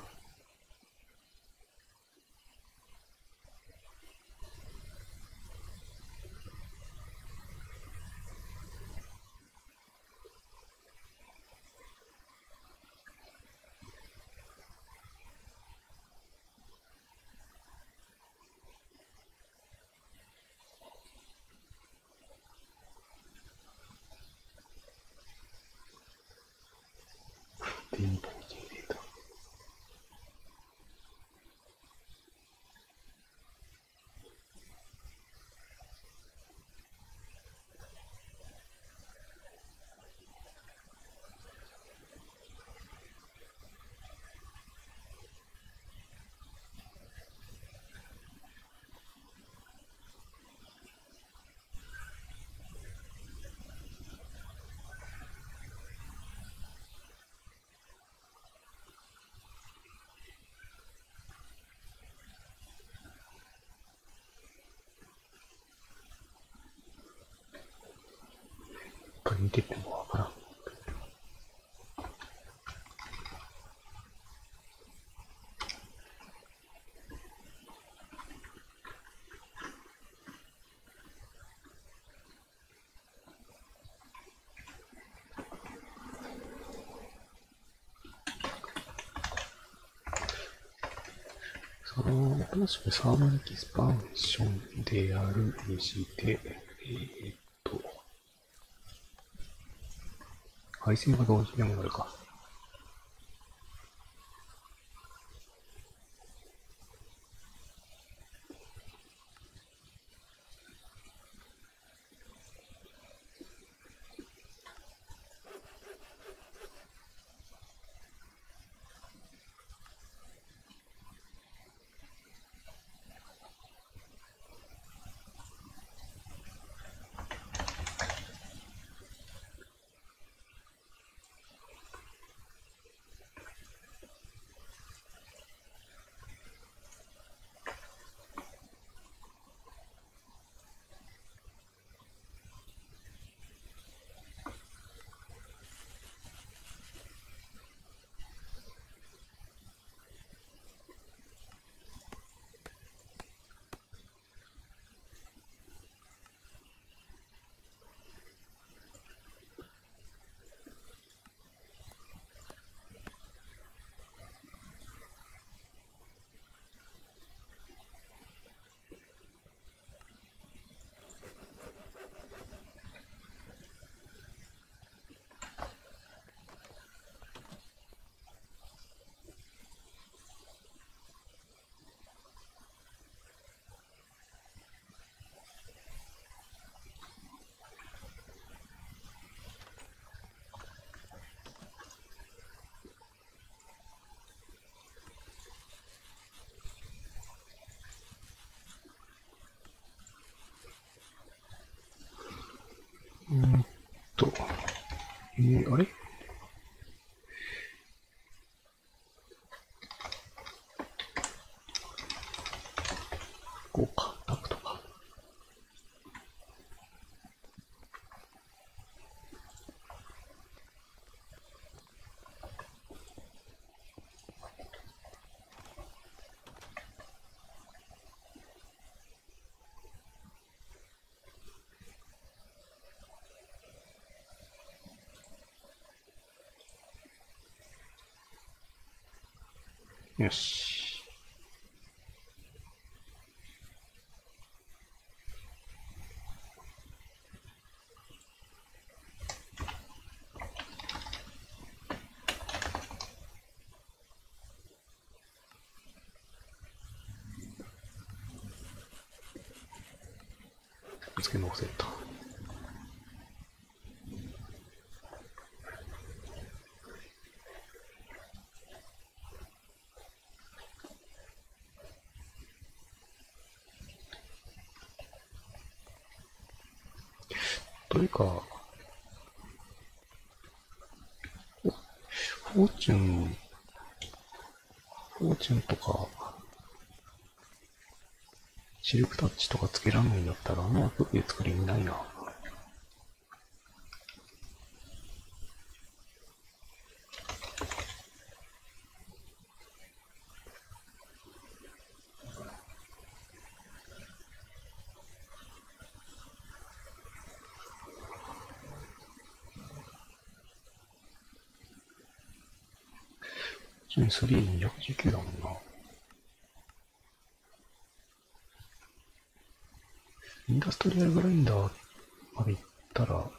電報ジェネレーター。これ見ててもわからん。新しくサーマルエキスパンションであるにして、配線が同時でもなるか。と、あれこうか、タクトか。よし。付け直せた。というか、フォーチュンとか、シルクタッチとかつけらんないんだったら、あのアプリで作る意味ないな。3,219だもんな。インダストリアルグラインダーまで行ったら、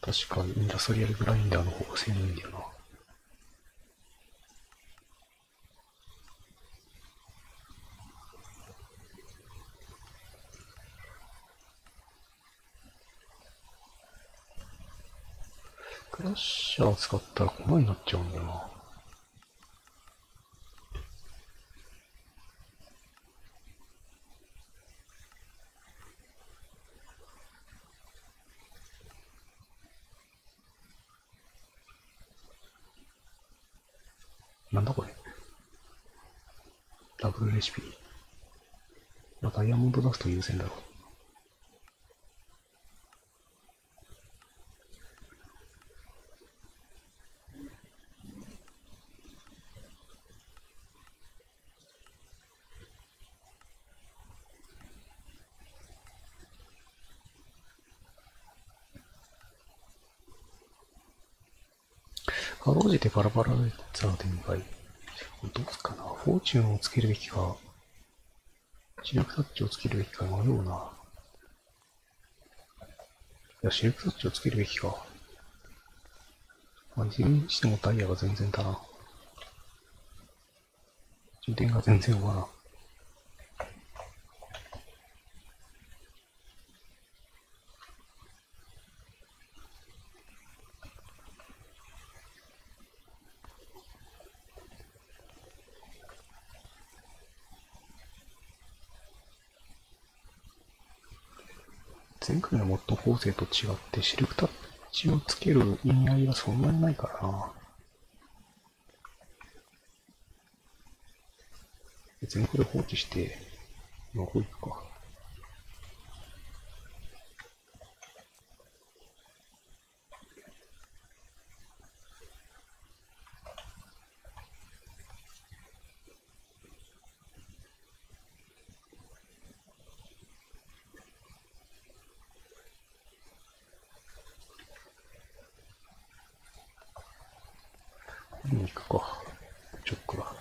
確かインダストリアルグラインダーの方が性能いいんだよな。クラッシャー使ったら粉になっちゃうんだよな。なんだこれ。ダブルレシピ。ダイヤモンドダスト優先だろ。かろうじてバラバラでツアー展開。どうすかな。フォーチュンをつけるべきか、シルクタッチをつけるべきか迷うな。いや、シルクタッチをつけるべきか。まあ、いずれにしてもダイヤが全然足らん。充電が全然終わらん。前回のモッド構成と違ってシルクタッチをつける意味合いがそんなにないからな。別にこれ放置して、どこ行くか。見に行くか。チョックが。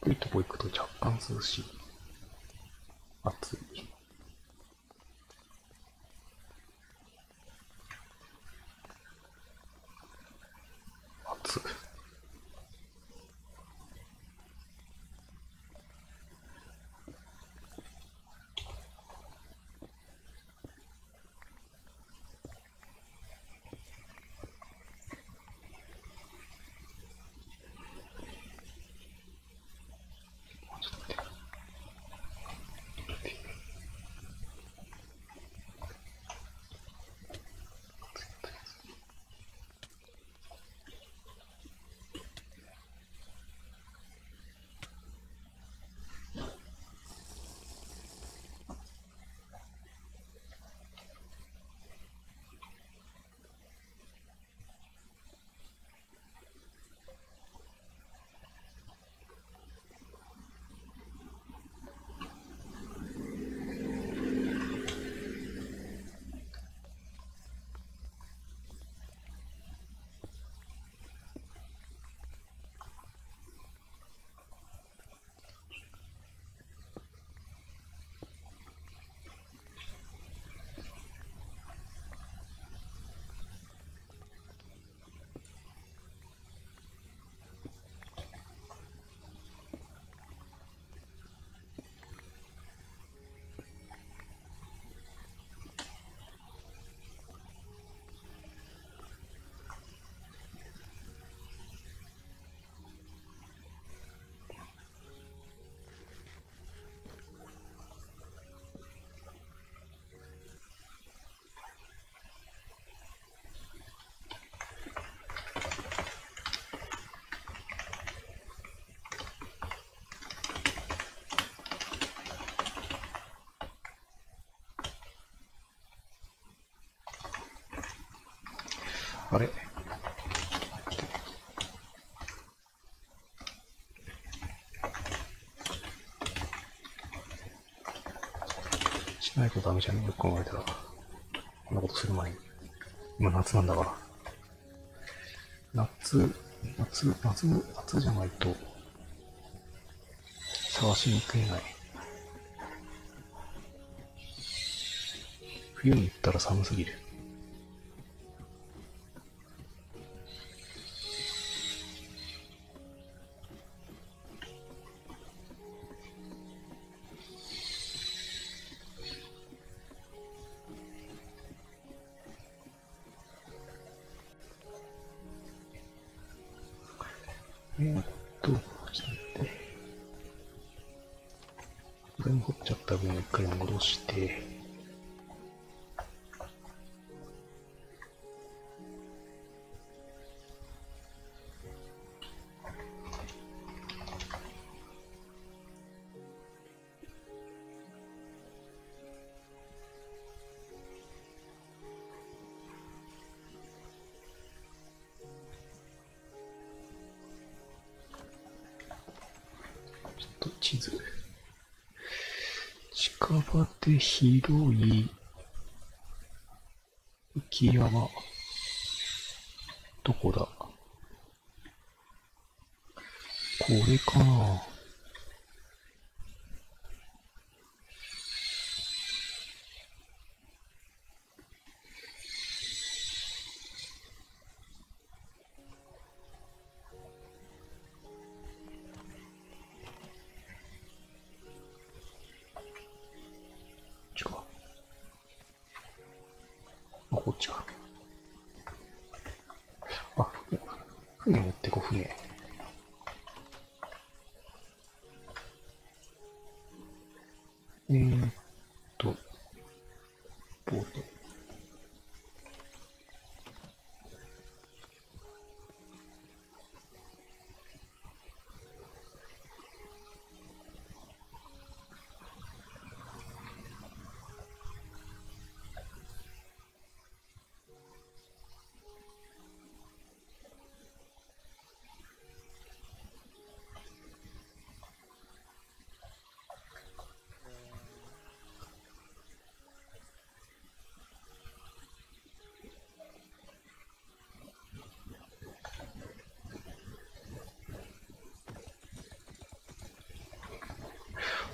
低いとこ行くと若干涼しい。暑い。暑い。あれしないとダメじゃん。よく考えたら。こんなことする前に。今夏なんだから。夏じゃないと探しにくいない。冬に行ったら寒すぎる。ちょっと待って。これも掘っちゃった分を一回戻して、地図。近場で広い雪山。どこだ？これかな？違う。あ、こっちか。あ、船持ってこ、船。ボート。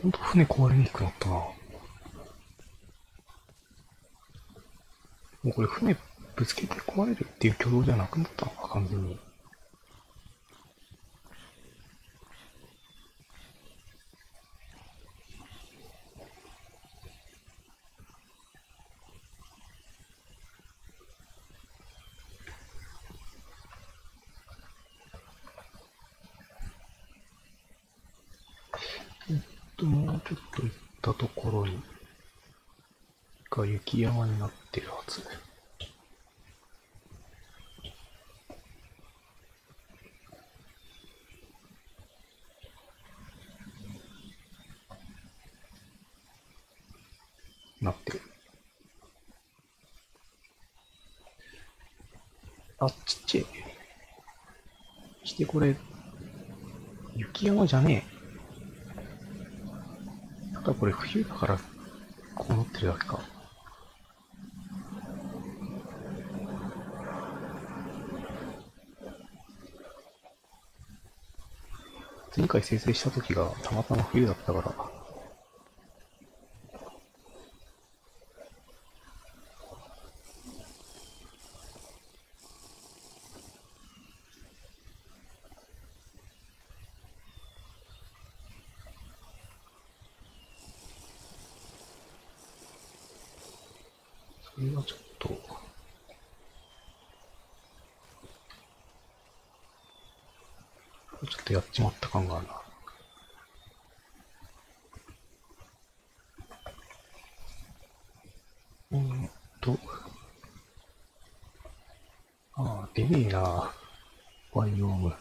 ほんと船壊れにくくなったな。もうこれ船ぶつけて壊れるっていう挙動じゃなくなったのか、完全に。もうちょっと行ったところに、が雪山になってるはず。なってる。あ、ちっちゃい。してこれ、雪山じゃねえ。ただこれ冬だからこうなってるだけか。前回生成した時がたまたま冬だったから、それはちょっと、ちょっとやっちまった感があるな。と、出ねえな、バイオーム。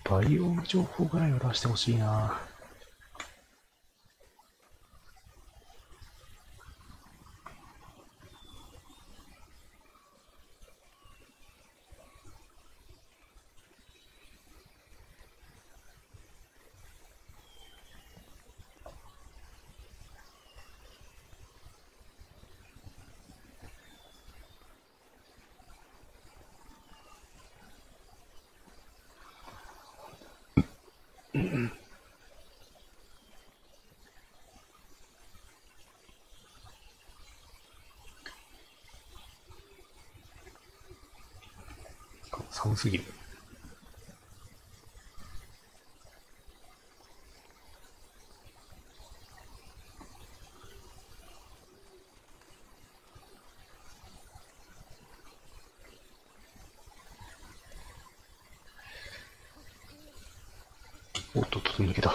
バイオーム情報ぐらいは出してほしいな。寒すぎる。おっとっと抜けた。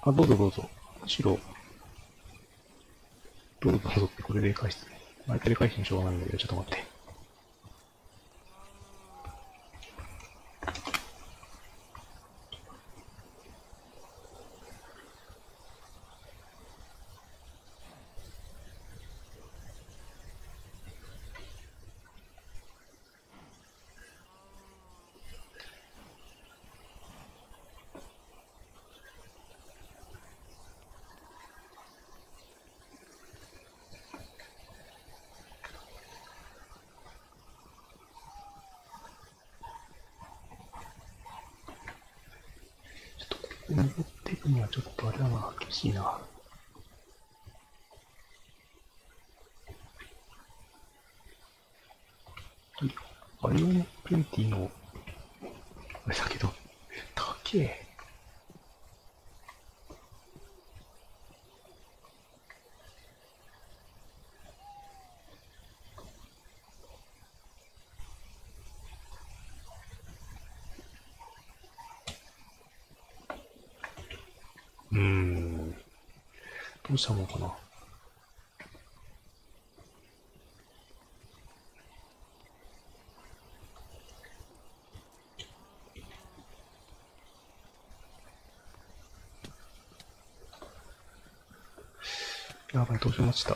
あ、どうぞどうぞ。白。どうぞどうぞってこれで返して。相手で返してもしょうがないんだけど、ちょっと待って。登っていくにはちょっとあれだな、厳しいな。バイオネプレンティの、あれだけど、高え。どうしたのかな。やばい、どうしました。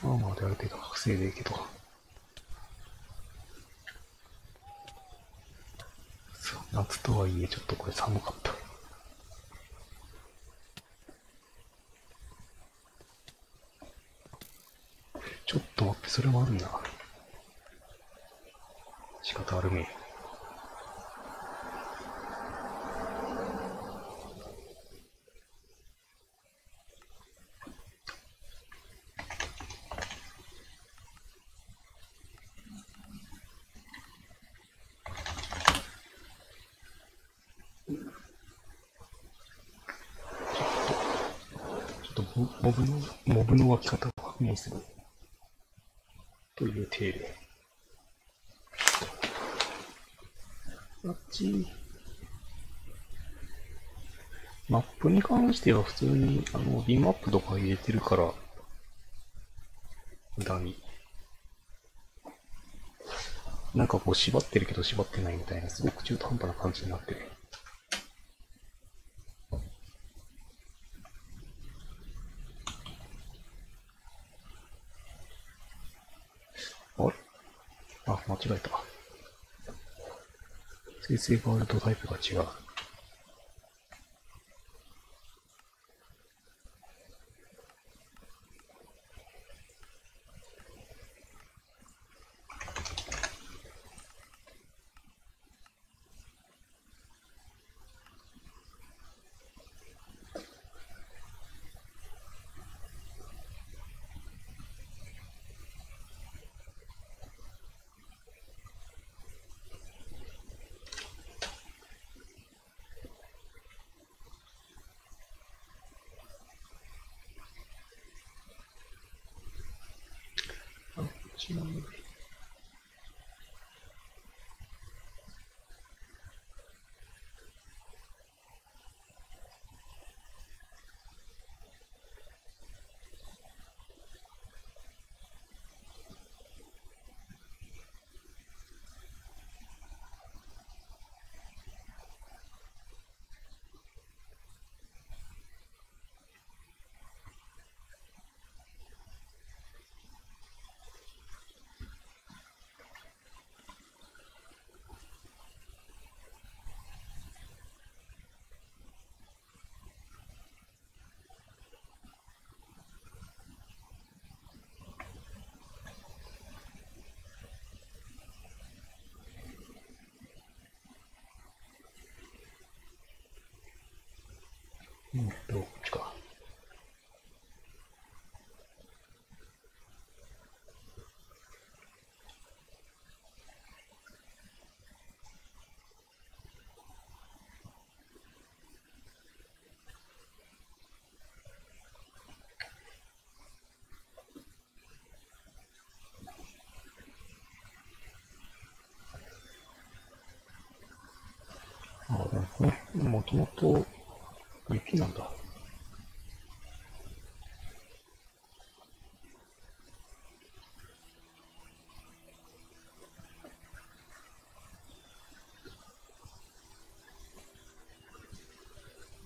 まあである程度防いでいいけど。夏とはいえちょっとこれ寒かった。ちょっと待って、それもあるな。仕方あるめ。ちょっとモブの湧き方を確認する。という体で。あっち。マップに関しては普通に、ビンマップとか入れてるから、無駄に。なんかこう縛ってるけど縛ってないみたいな、すごく中途半端な感じになってる。あれ間違えた。生成ワールドタイプが違う。違う。こっちか。でもこれ、もともと雪なんだ。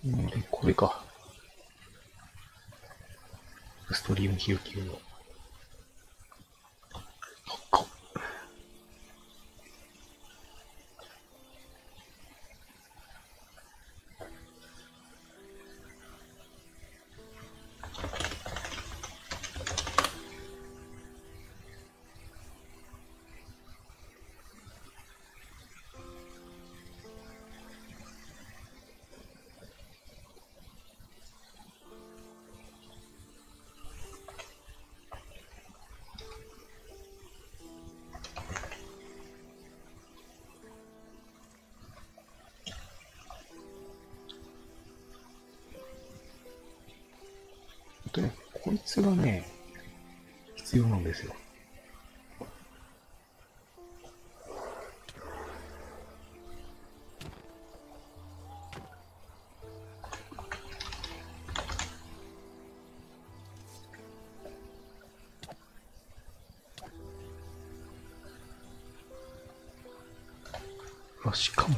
で、これか。ストリーム99の。こいつがね、必要なんですよ。しかも、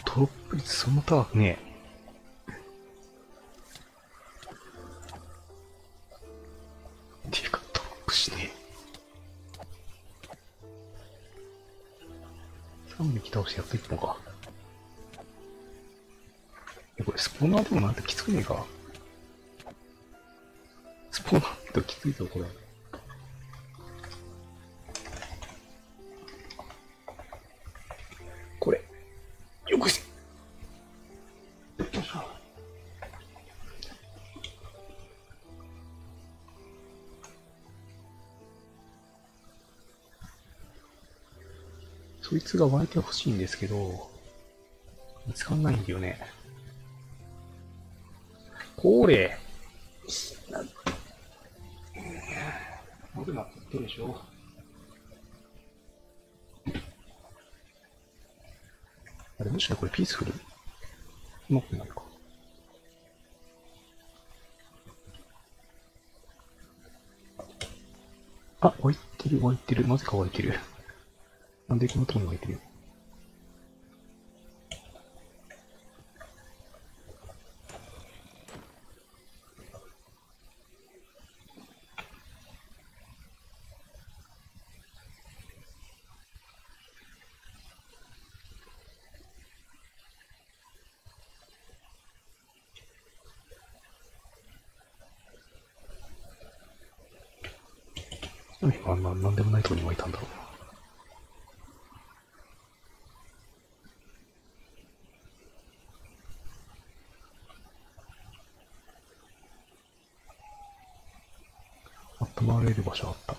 ドロップ率そんな高くねえ。っていうか、ドロップしねえ。3匹倒してやっと1本か。これスポーナーでもなんてきつくねえか。スポーナーってきついぞ、これ。これ、よくし、よいしょ。そいつが湧いてほしいんですけど、見つかんないんだよね。これ、僕なってるでしょ。あれ、もしかこれピースフル持ってないか。あ、湧いてる、湧いてる。なぜか湧いてる。なんでこのとこに湧いてる。なんでもないとこに湧いたんだろう。止まれる場所あった。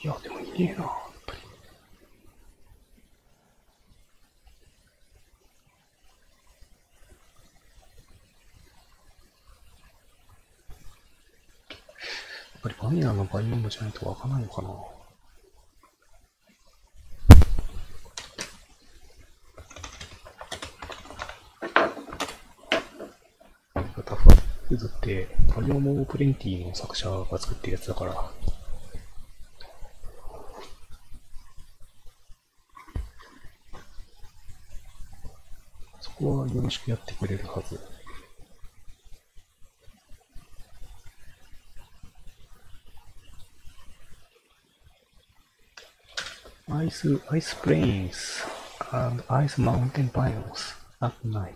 いや、でもいねえな、やっぱり。やっぱりバニラのバイオームじゃないと湧かないのかな。タファフーズってバイオームプレンティの作者が作ってるやつだから、そこはよろしくやってくれるはず。Ice plains and ice mountain biomes at night.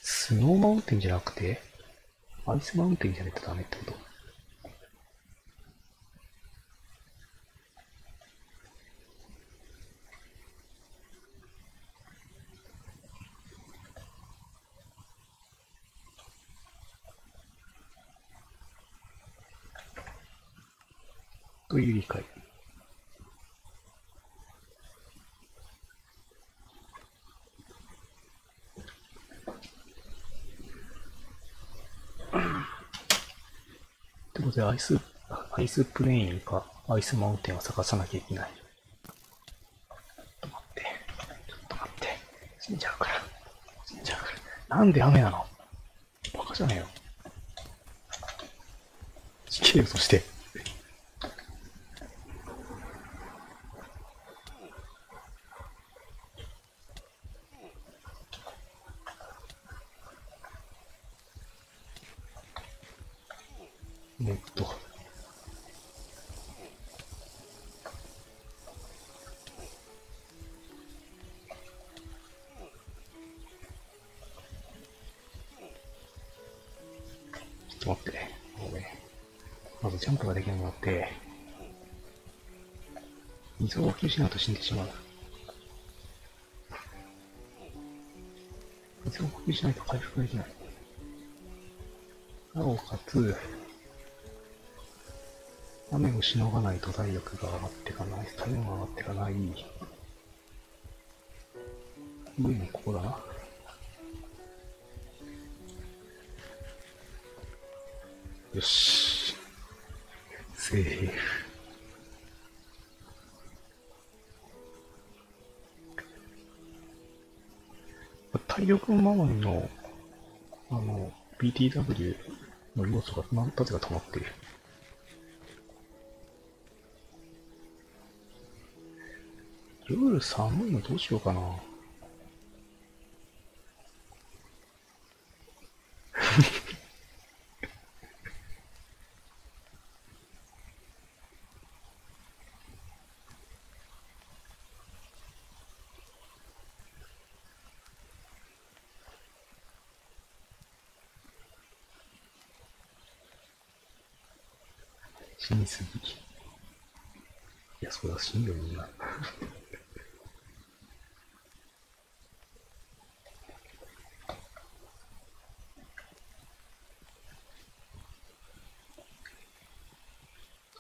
スノーマウンテンじゃなくて、アイスマウンテンじゃないとダメってこと？という理解。ってことで、アイスアイスプレインかアイスマウンテンを探さなきゃいけない。ちょっと待って。ちょっと待って。死んじゃうから。死んじゃうから。なんで雨なの？バカじゃねえよ。死刑よ、そして。ちょっと待って。もうね、まずジャンプができなくなって、水を補給しないと死んでしまう。水を補給しないと回復できない。なおかつ、雨をしのがないと体力が上がってかない。体温が上がってかない。上にここだな。よし。セーフ。体力周りの、BTW の要素が何たちが溜まっている。夜寒いのどうしようかな。死にすぎ。いや、それは死ぬよ、みんな。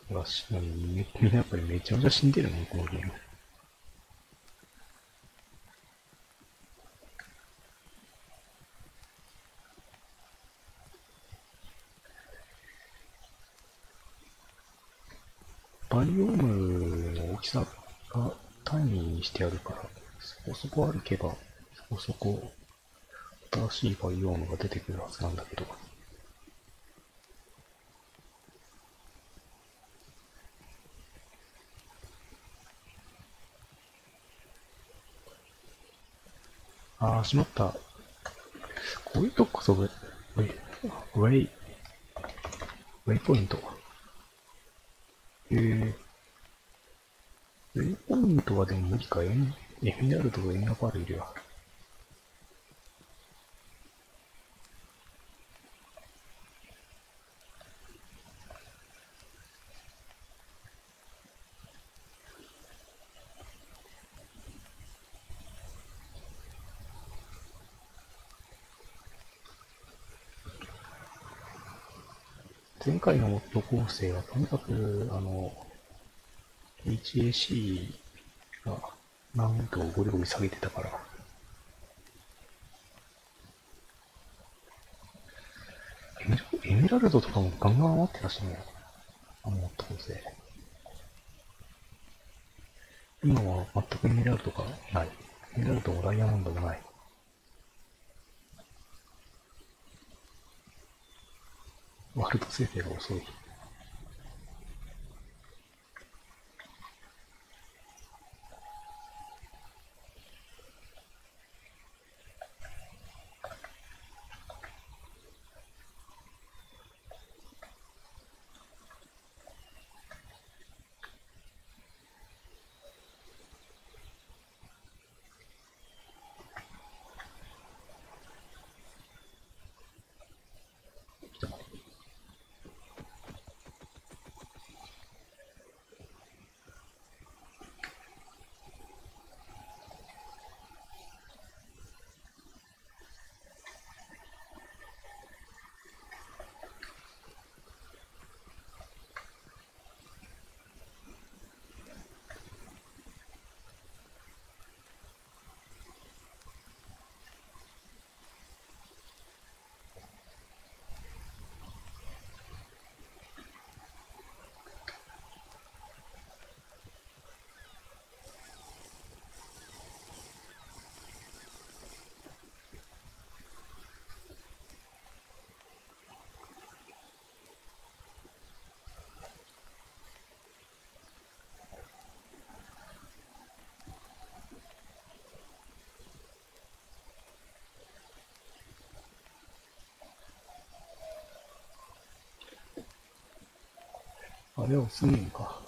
それは死ぬ。みんなやっぱりめちゃめちゃ死んでるね、このゲーム。バイオームの大きさが単位にしてあるから、そこそこ歩けば、そこそこ新しいバイオームが出てくるはずなんだけど。あー、しまった。こういうとここそウェイポイント。ウェイポイントはでも無理か。エメラルドとエンガパールいるよ。前回のモッド構成はとにかく、HAC が難度をゴリゴリ下げてたから、エメラルドとかもガンガン余ってたしね、モッド構成。今は全くエメラルドがない。エメラルドもダイヤモンドもない。ワールド生成が遅い。あれはスネームか。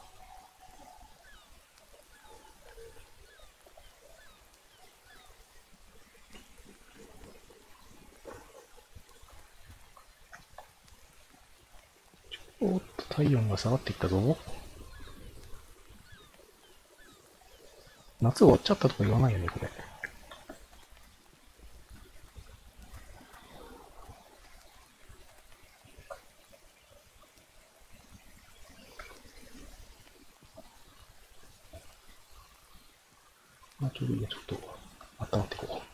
おっと、体温が下がってきたぞ。夏終わっちゃったとか言わないよね、これ。まあ、ちょうどいいや、ちょっと、温まっていこう。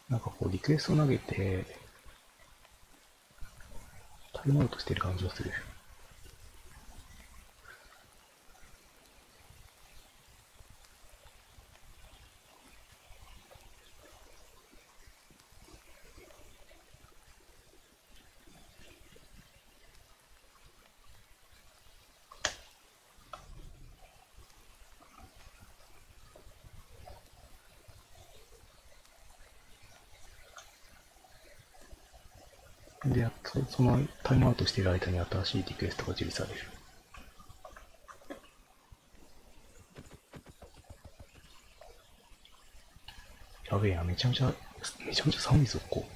なんかこう、リクエスト投げて、タイムアウトしてる感じがする。で、そのタイムアウトしている間に新しいリクエストが受理される。やべえや、めちゃめちゃ寒いぞ、ここ。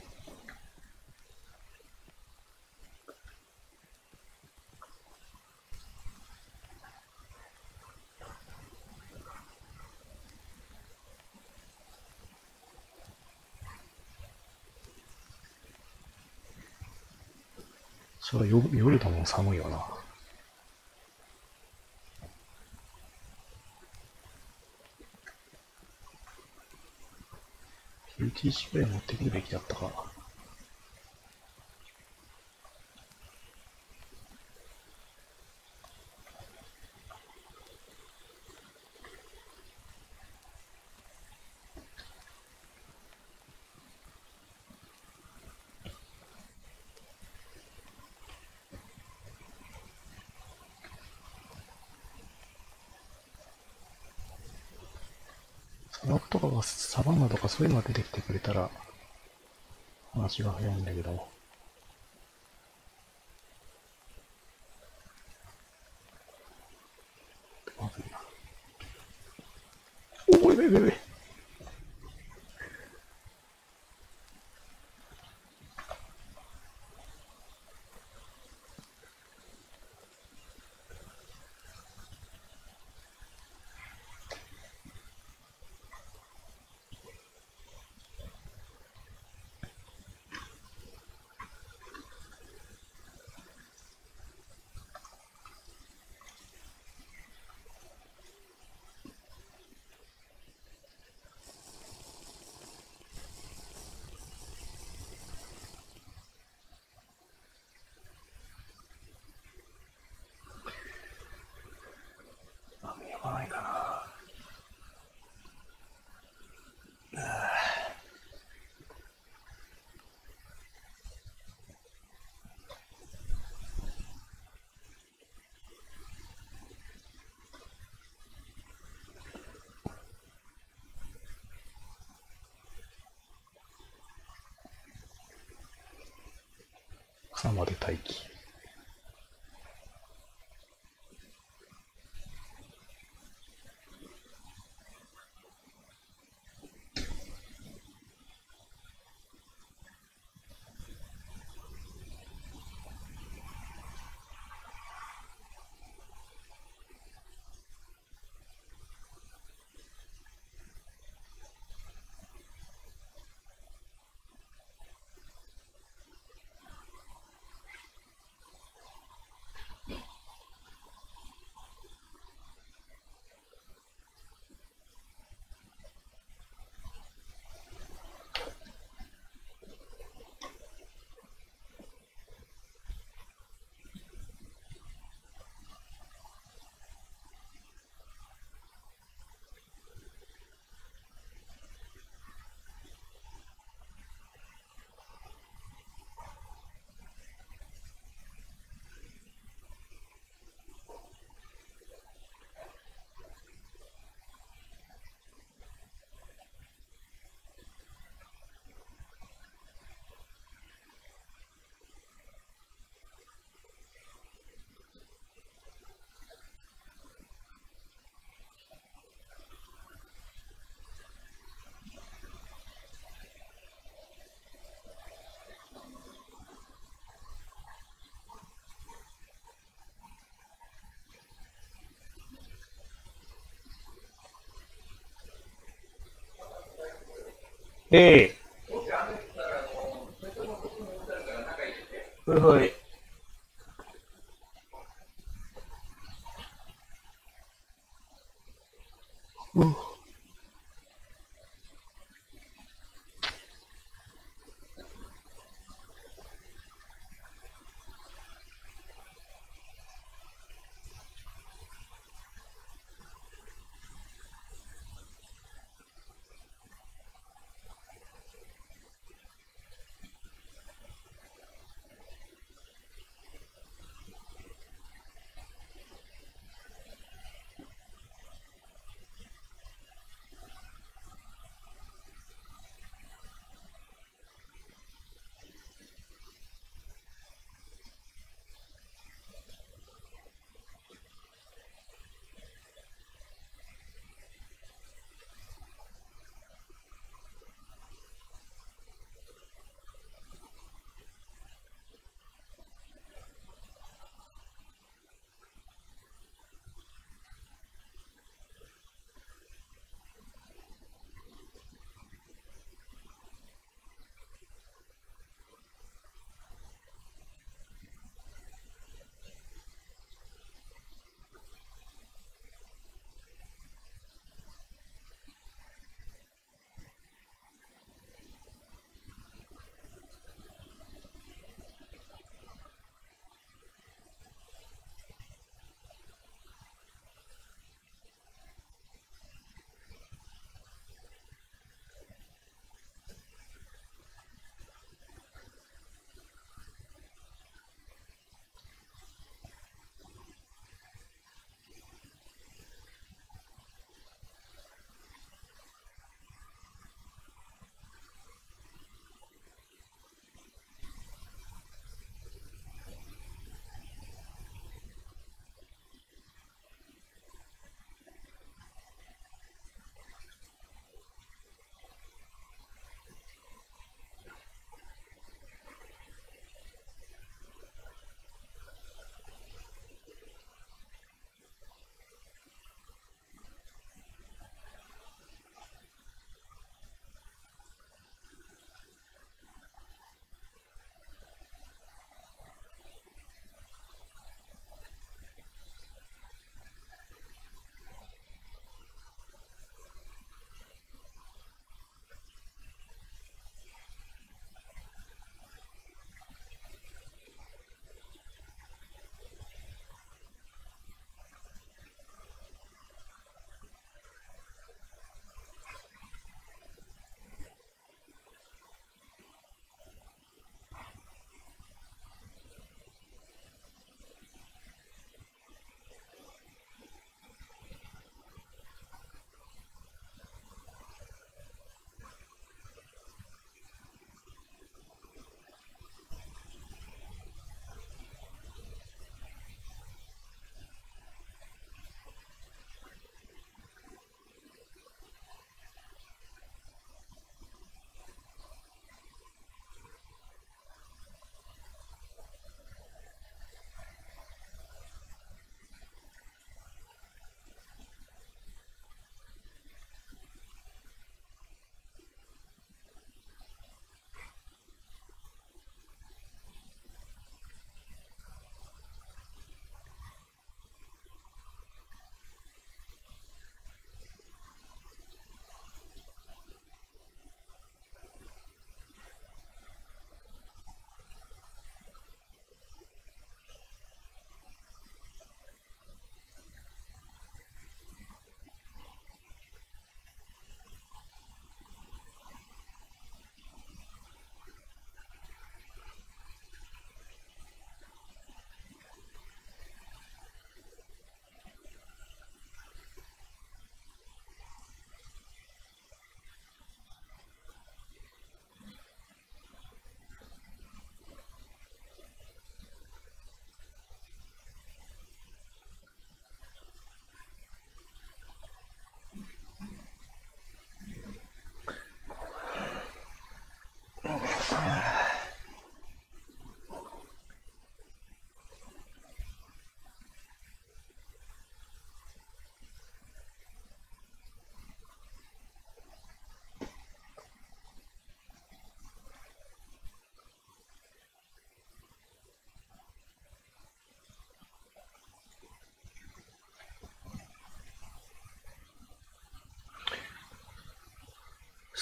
それは夜だもん寒いよな。11時くらい持ってくるべきだったか。砂漠とかがサバンナとかそういうのが出てきてくれたら話が早いんだけど。まずいな。おい、べべべ。雨やばないかな。朝まで待機。ええはいはい。うん。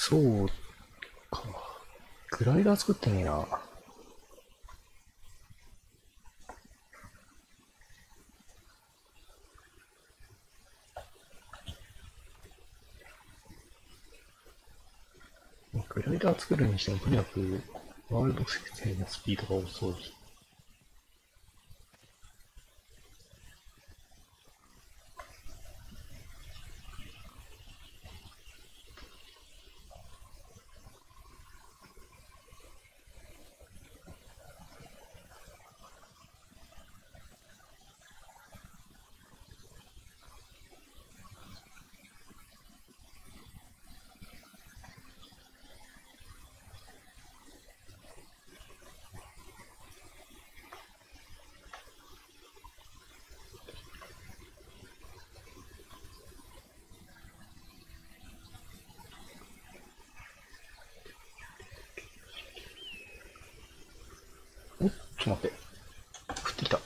そうか。グライダー作ってねえな。グライダー作るにしても、とにかく、ワールド生成のスピードが遅い。ちょっと待って。降ってきた。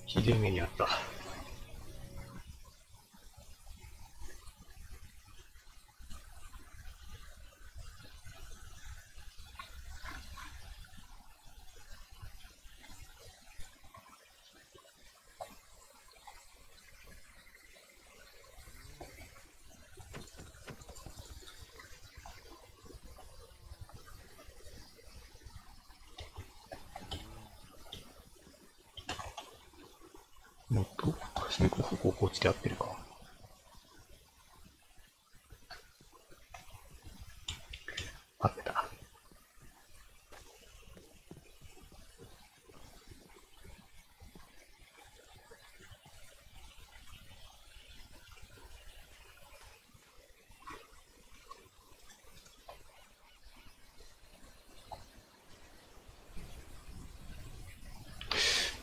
ひでえ目にあった。もっと進行方向こっちで合ってるか。合ってた。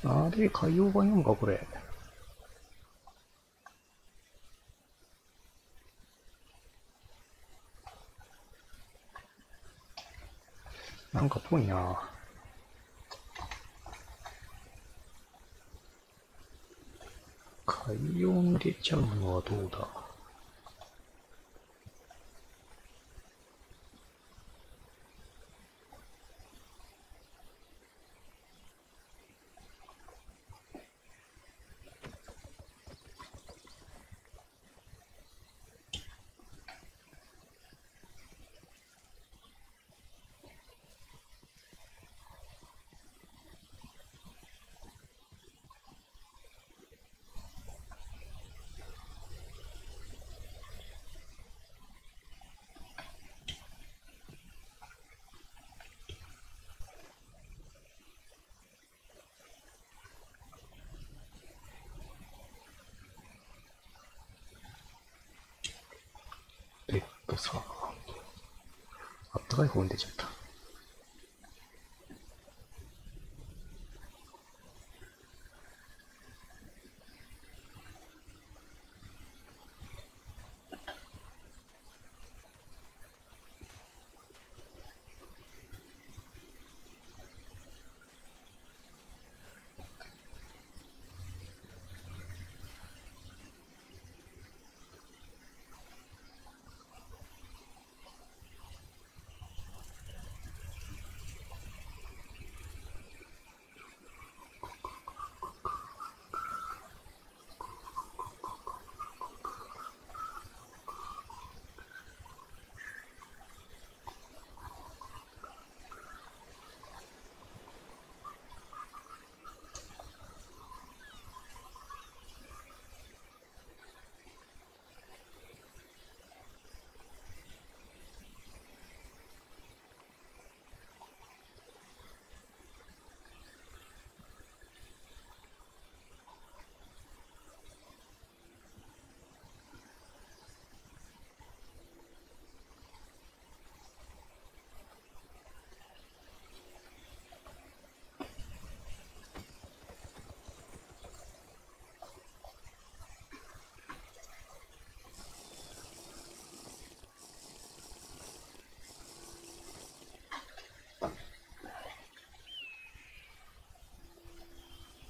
あれ、海洋版読むか、これ。なんかぽいな。海洋に出ちゃうのはどうだ。さ、あったかい方に出ちゃった。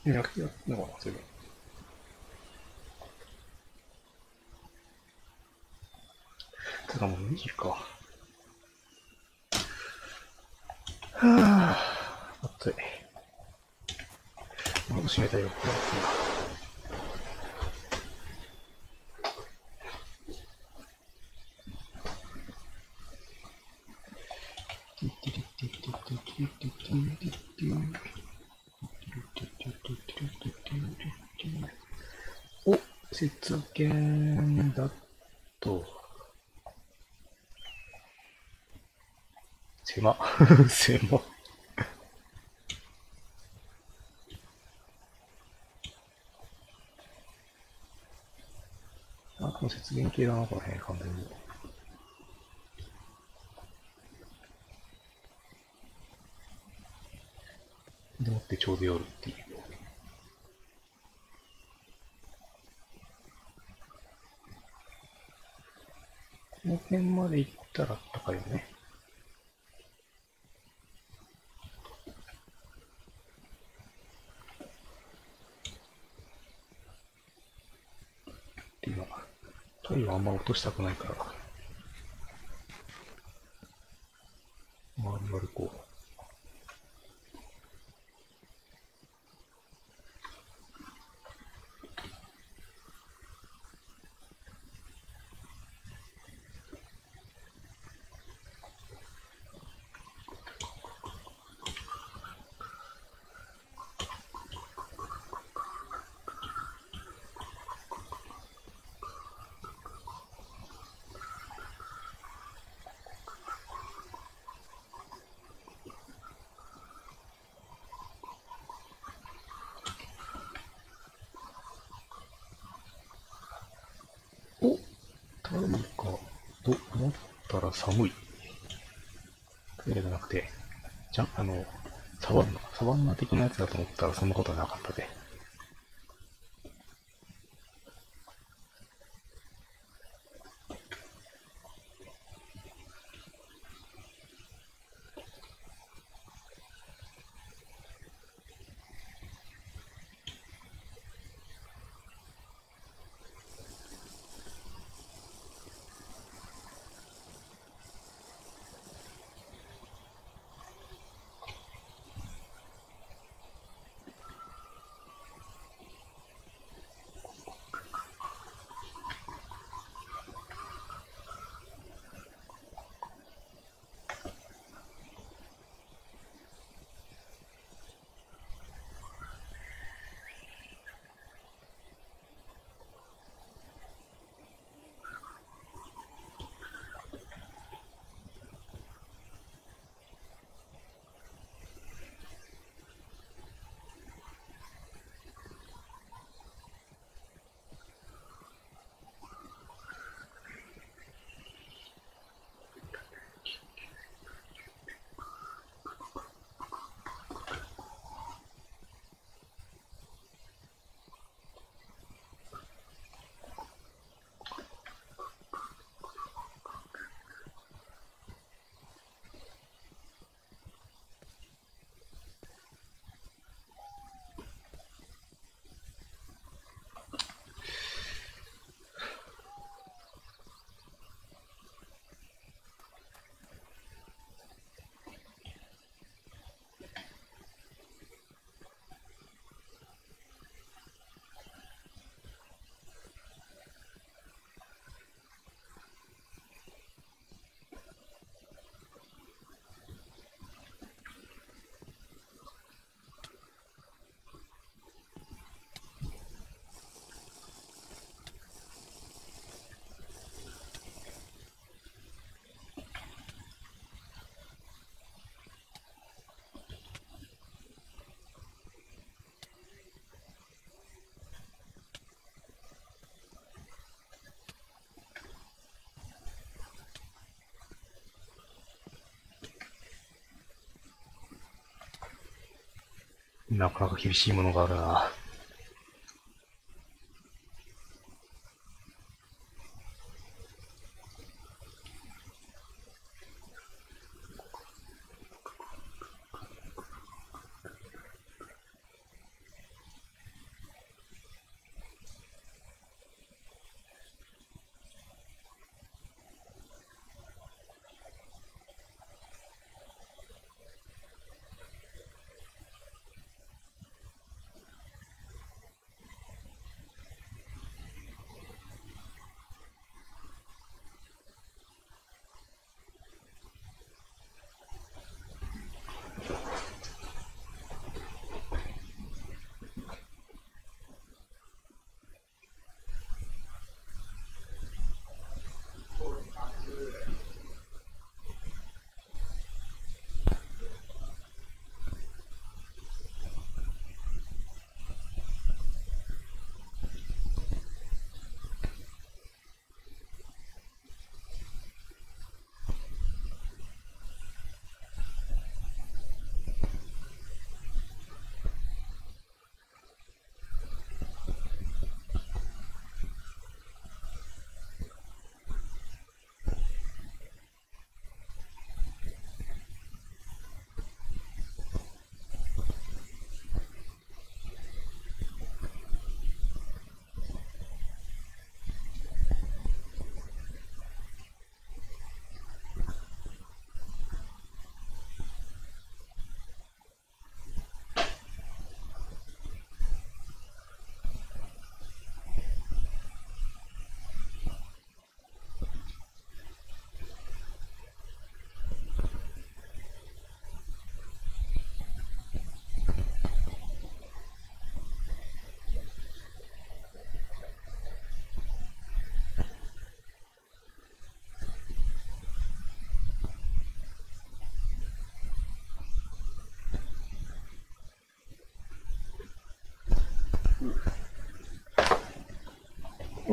やってやったのかな、それ。てかもう2時か。はぁ、暑い。窓閉めたよ。お、節減だと、狭。狭。あ、この節減系だな、この辺、完全に。でもってちょうど夜っていう。この辺まで行ったらあったかいよね。体温あんま落としたくないから、周り歩こう。お、タイかと思ったら寒い。トイレじゃなくて、サバンナ的なやつだと思ったらそんなことはなかったで。なかなか厳しいものがあるな。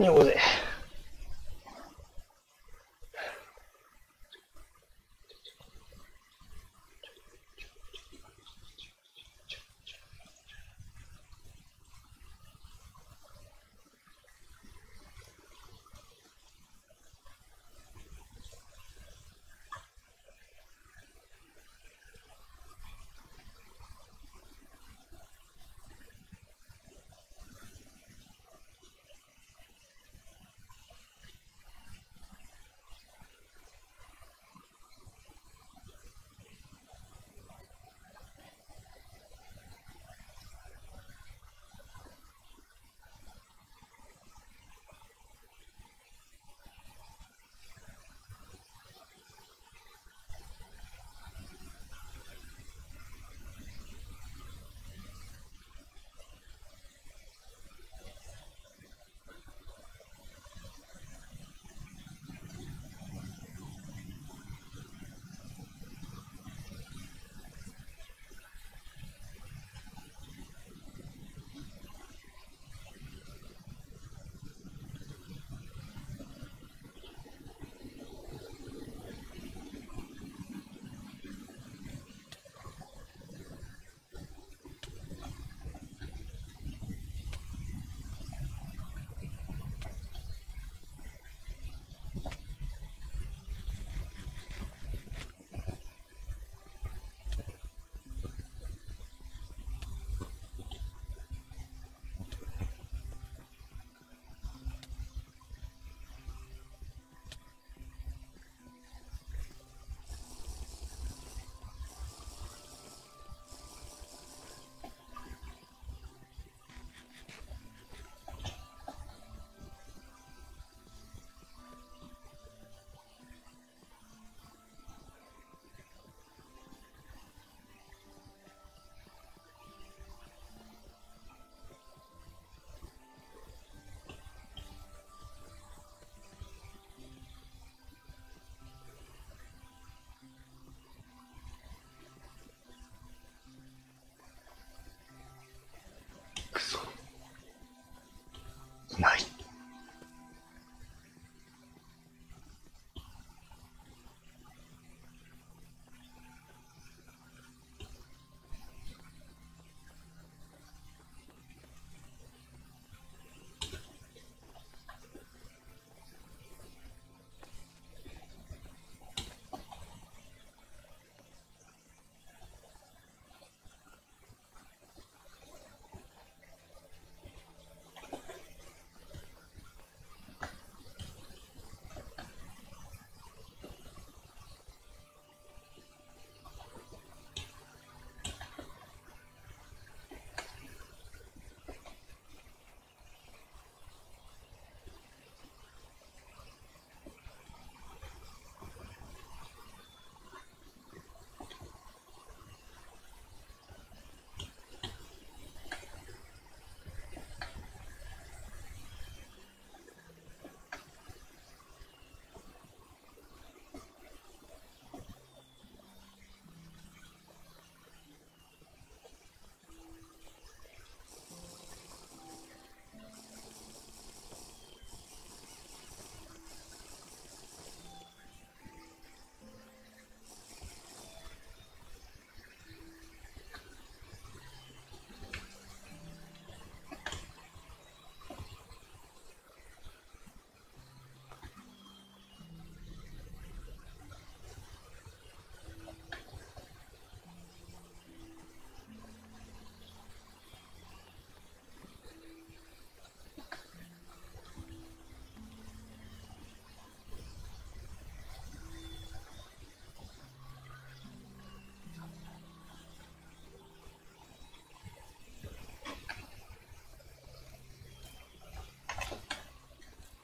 ようぜ。くそ。いない。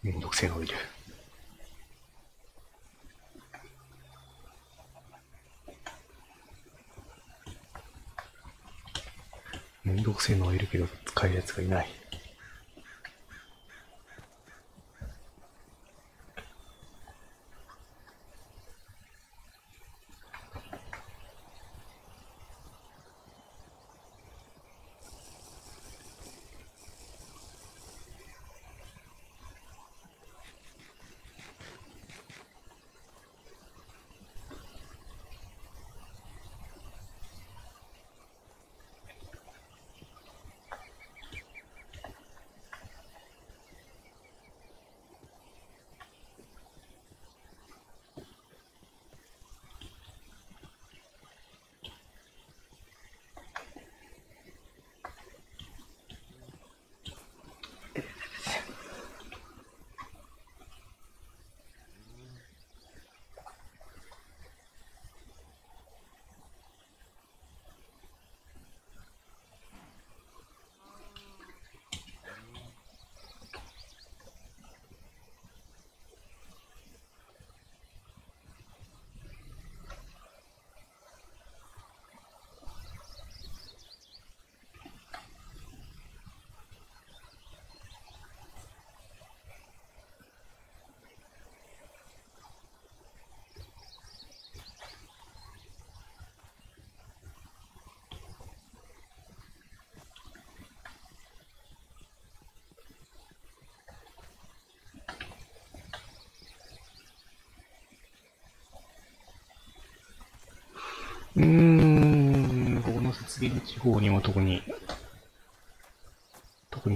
めんどくせえのいる。めんどくせえのはいるけど使えるやつがいない。ここの雪原地方にも特に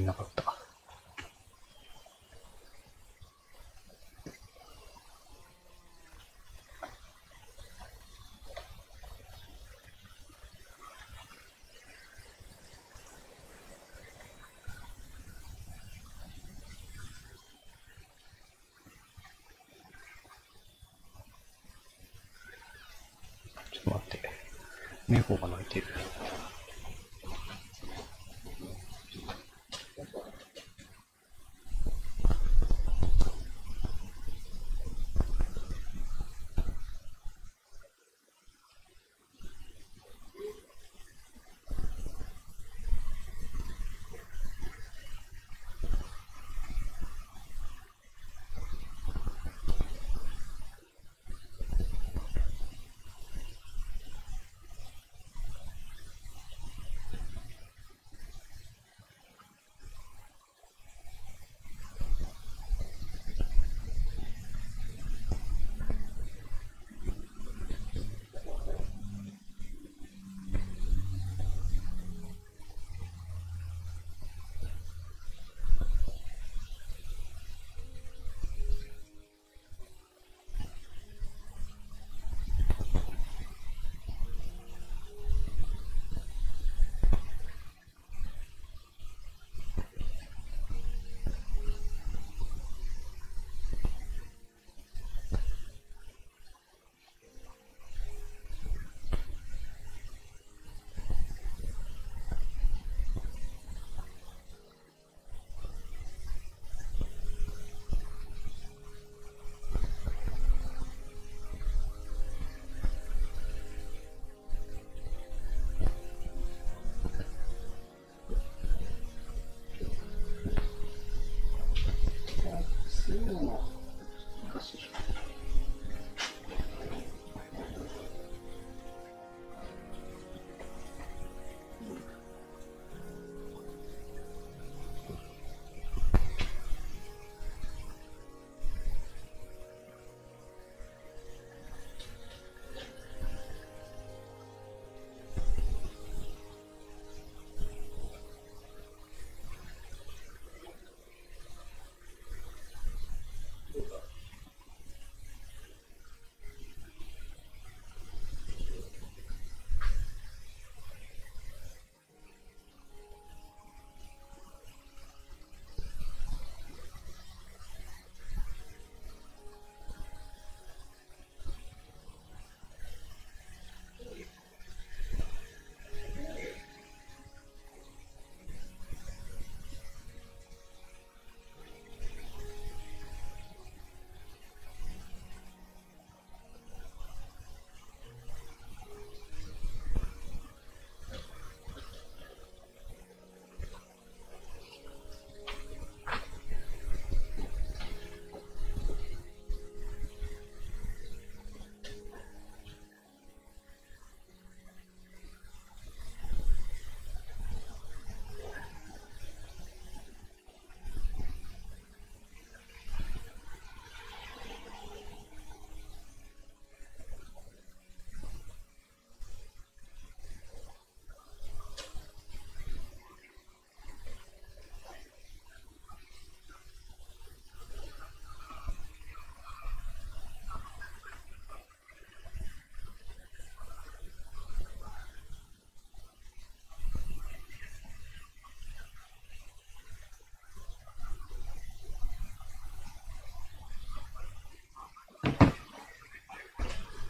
なかった。ちょっと待って。猫が鳴いてる。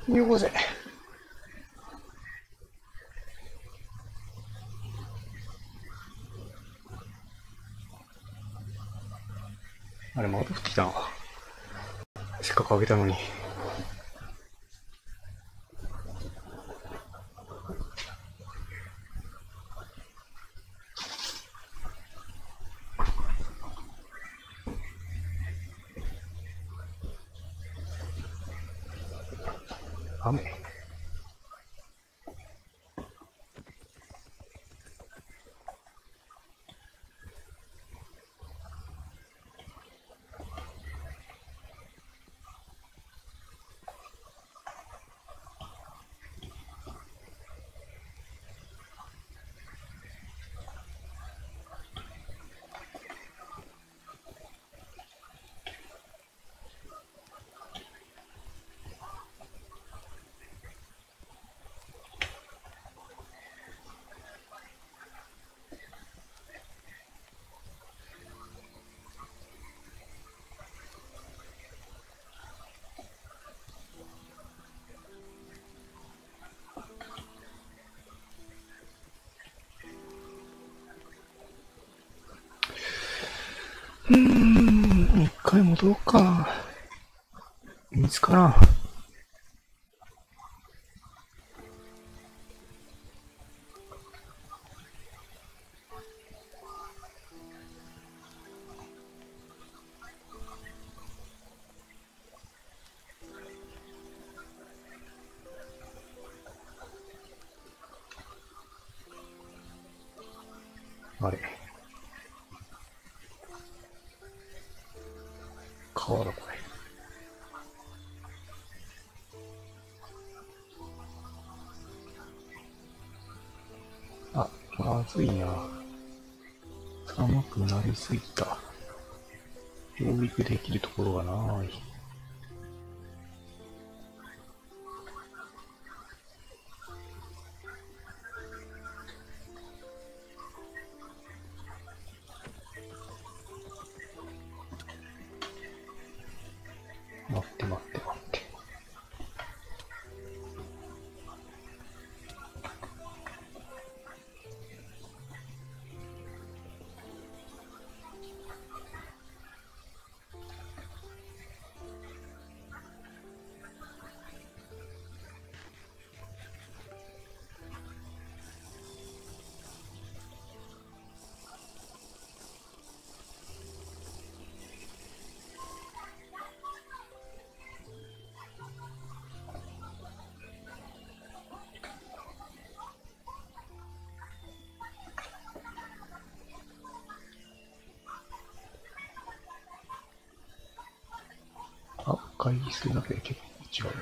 よこせ。あれ、また降ってきたな。せっかくあげたのに。雨。一回戻ろうかな。見つからん。あれ。川だこれ。あ、まずいな。寒くなりすぎた。上陸できるところがない。待って待って待って。あ、会議するだけで結構違う。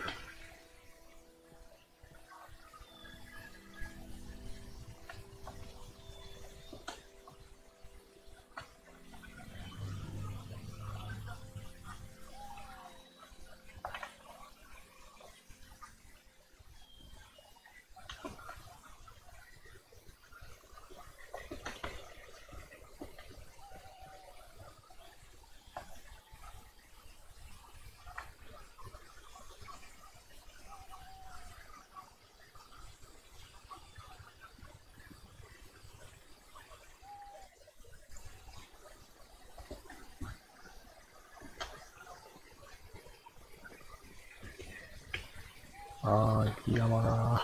雪山だ。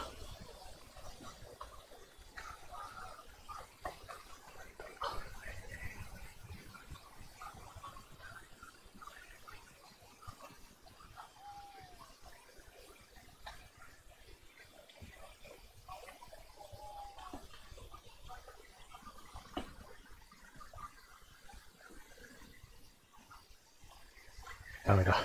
ダメだ。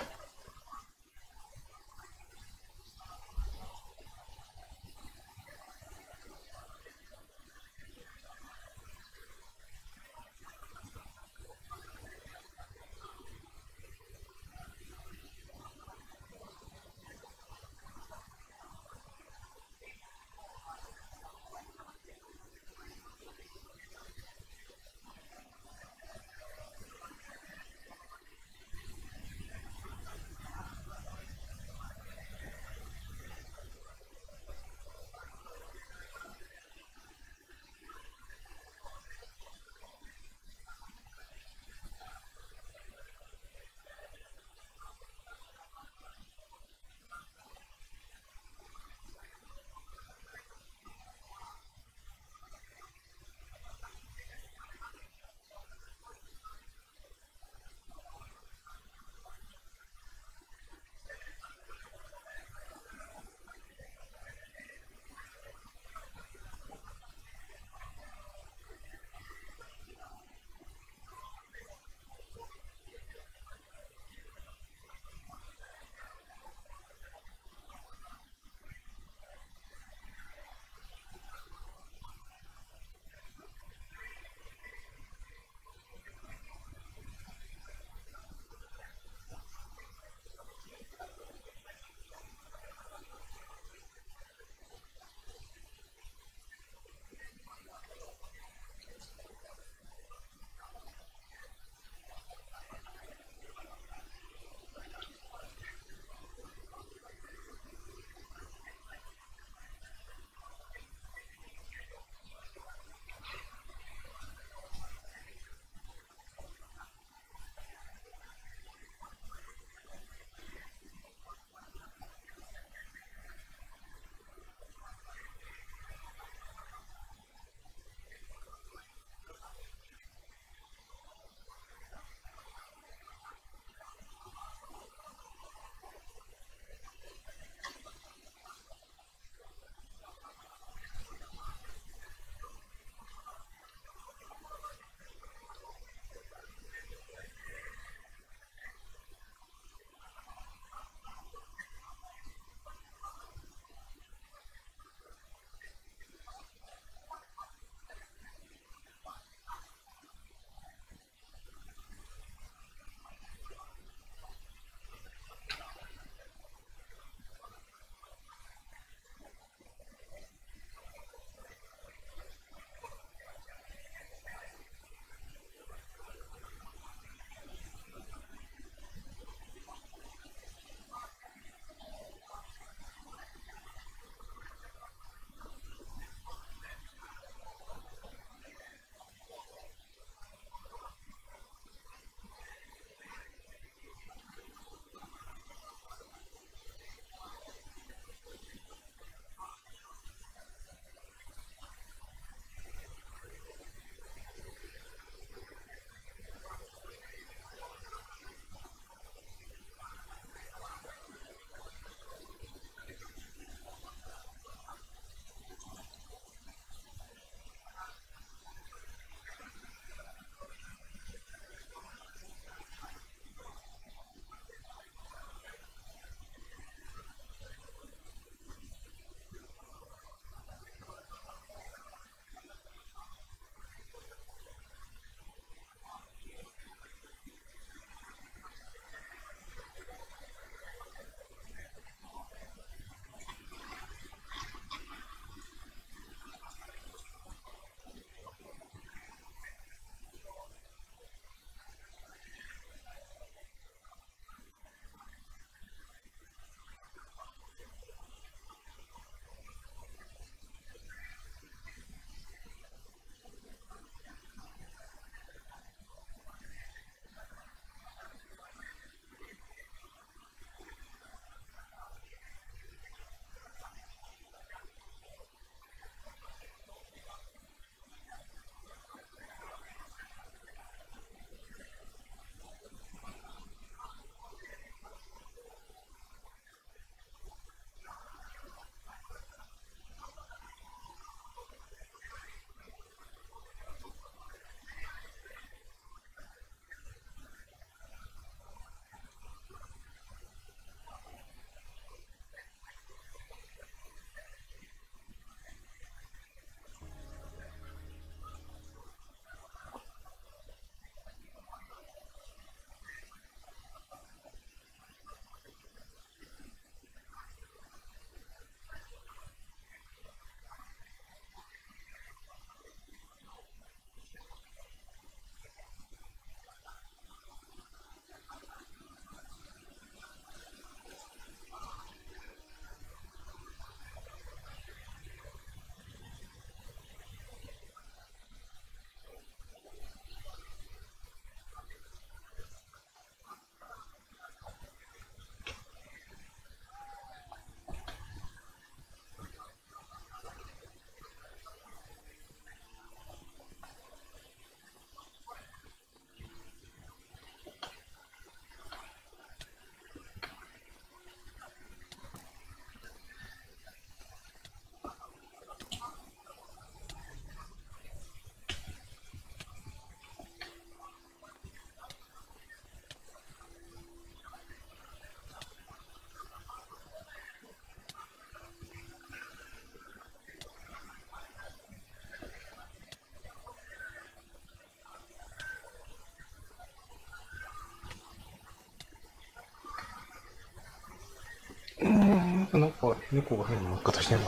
猫が変な乗っ方してんの。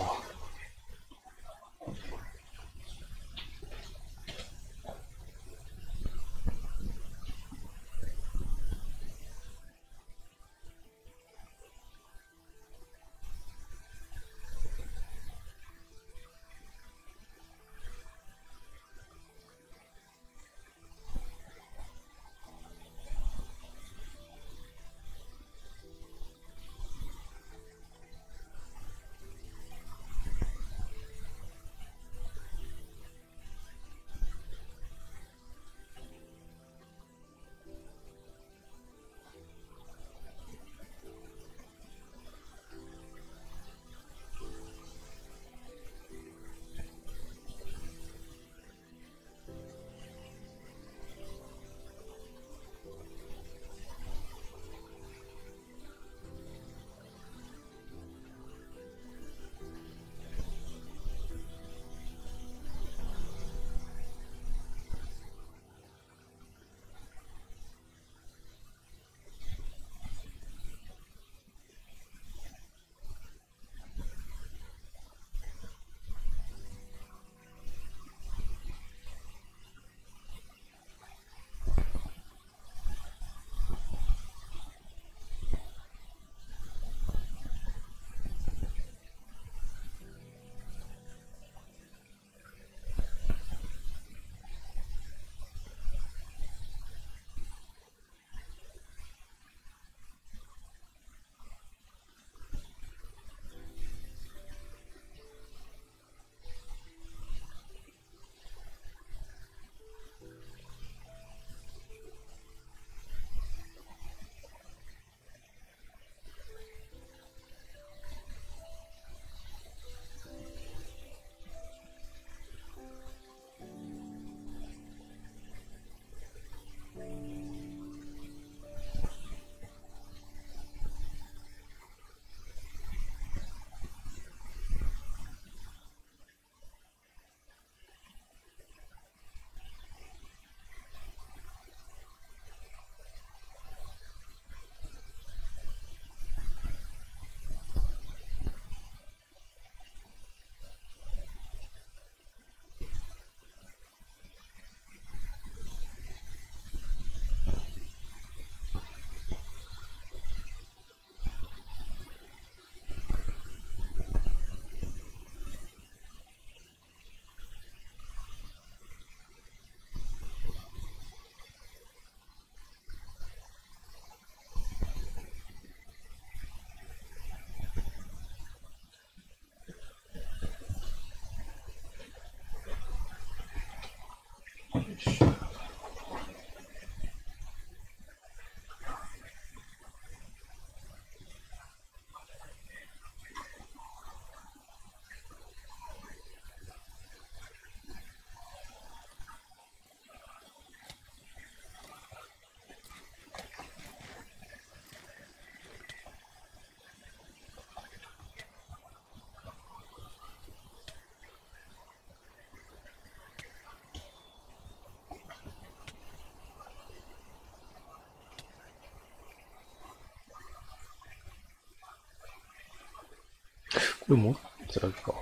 これもつらぎか。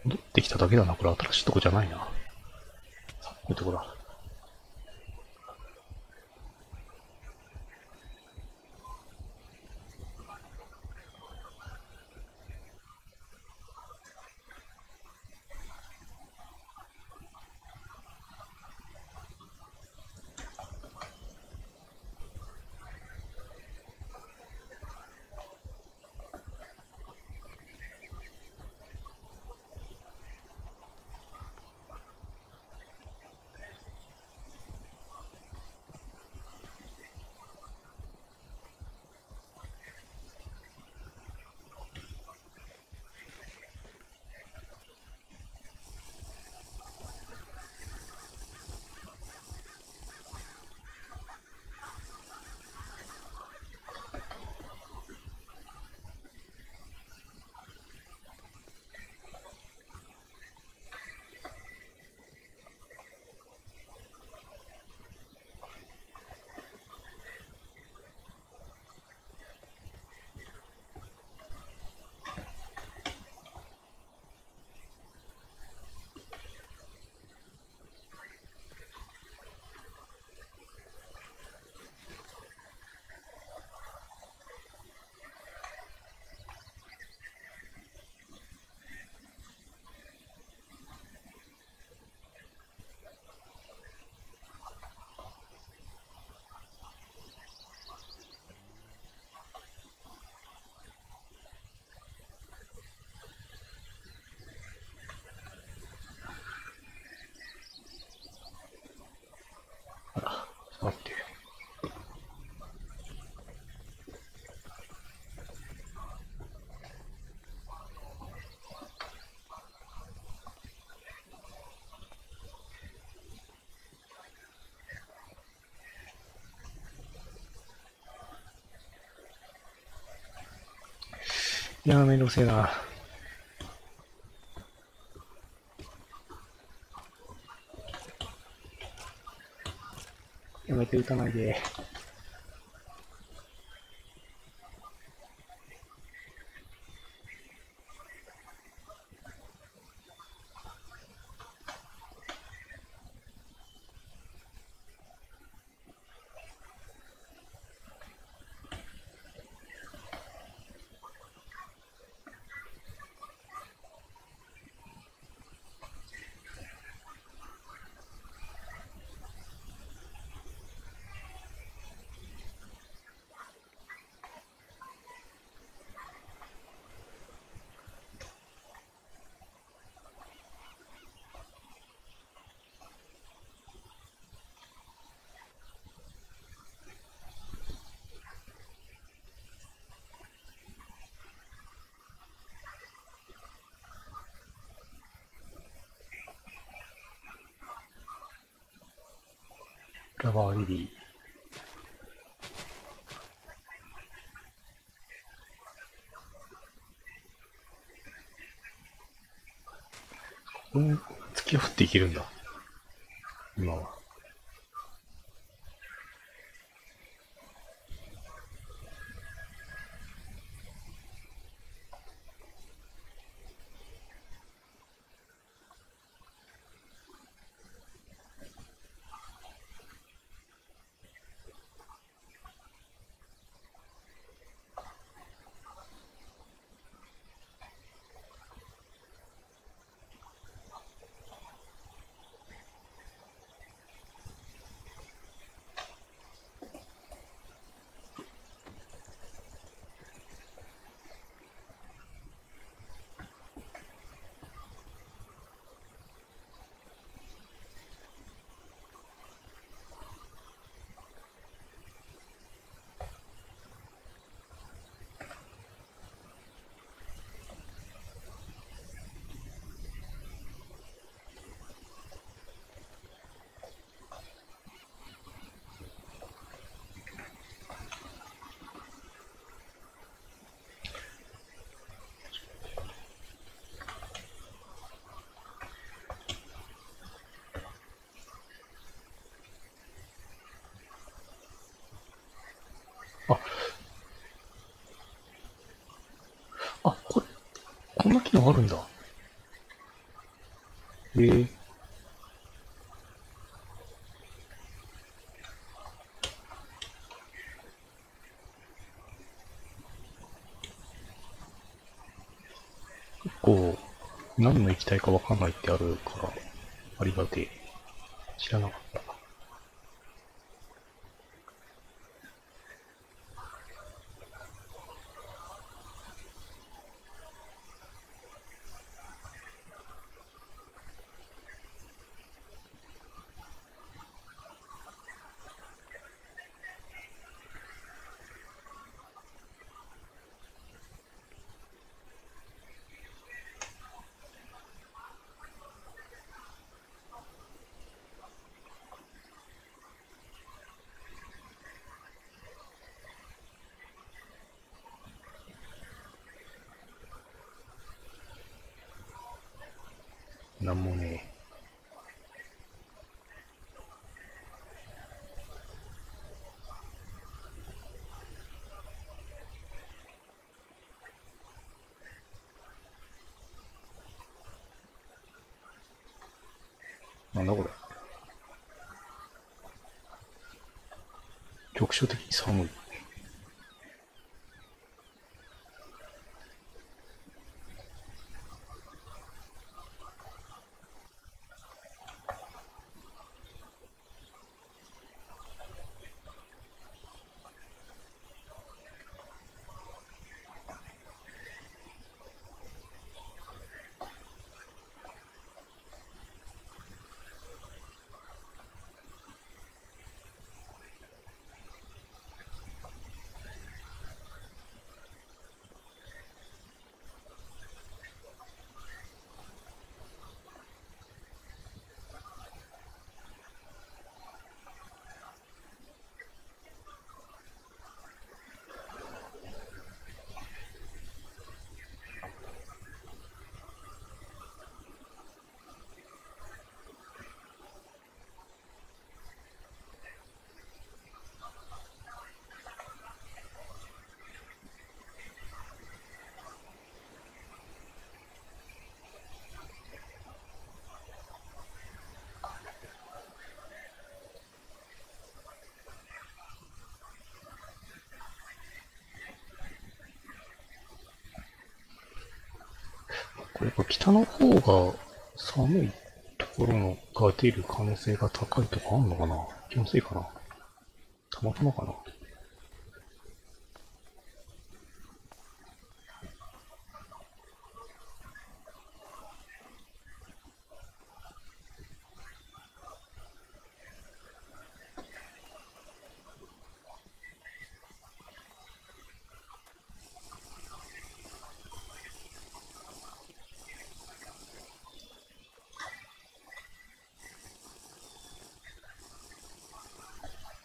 戻ってきただけだな。これ新しいとこじゃないな。こういうとこだ。いやーめんどくせえな。やめて打たないで。ラバーリリー。突き破っていけるんだ。今は。あ、こんな機能あるんだ。結構、何の液体かわかんないってあるから、ありがてえ。知らなかった。なんもねえ。なんだこれ。局所的に寒い。やっぱ北の方が寒いところのが出る可能性が高いとかあんのかな。気のせいかな。たまたまかな。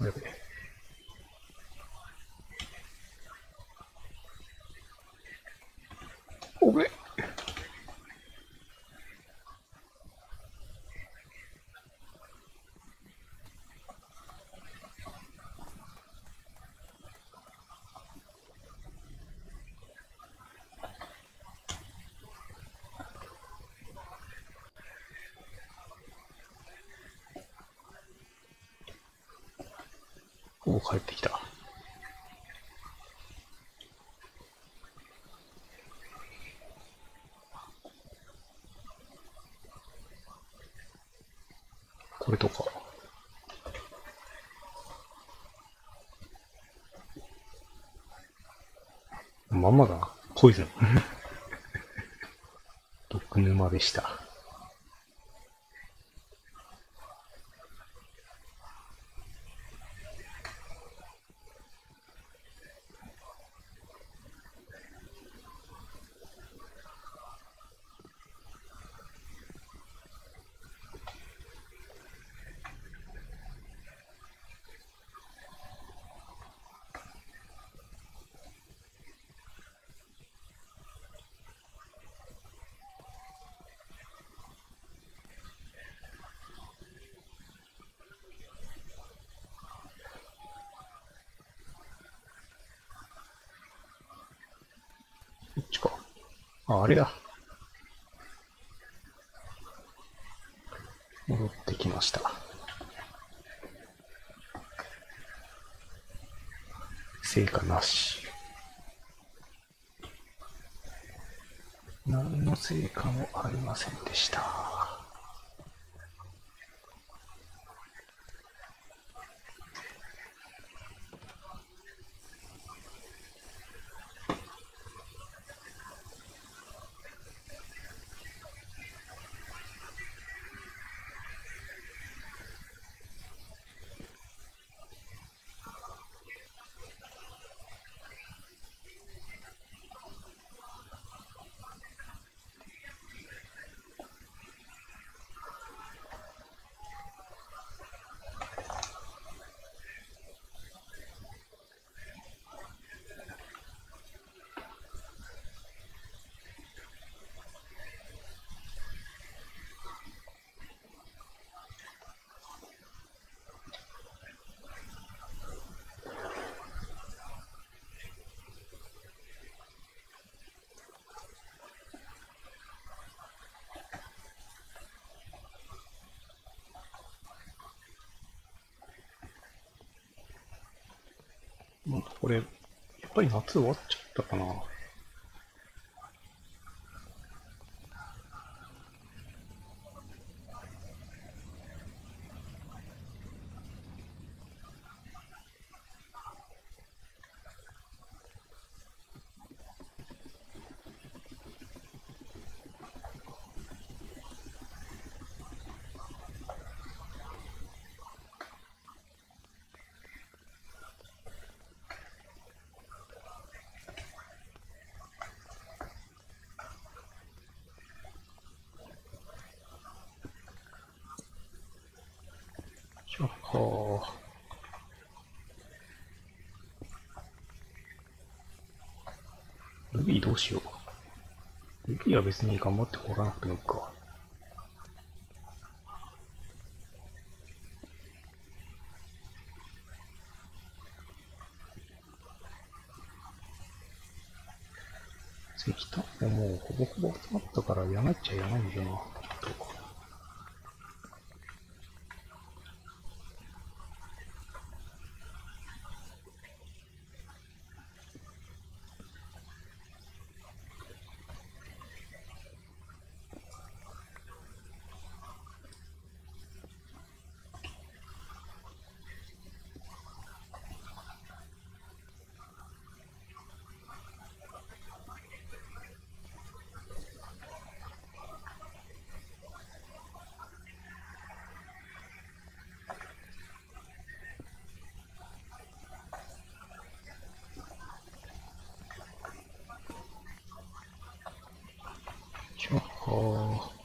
やべえ。おべえ。お、帰ってきた。これとか。まんまだな。ポイズン。毒沼でした。こっちか。あ、あれだ。戻ってきました。成果なし。何の成果もありませんでした。これ、やっぱり夏終わっちゃったかな。じゃあ、ルビーどうしよう。ルビーは別に頑張って掘らなくてもいいか。石炭ももうほぼほぼ集まったからやらなっちゃやらないんだよな。はあ。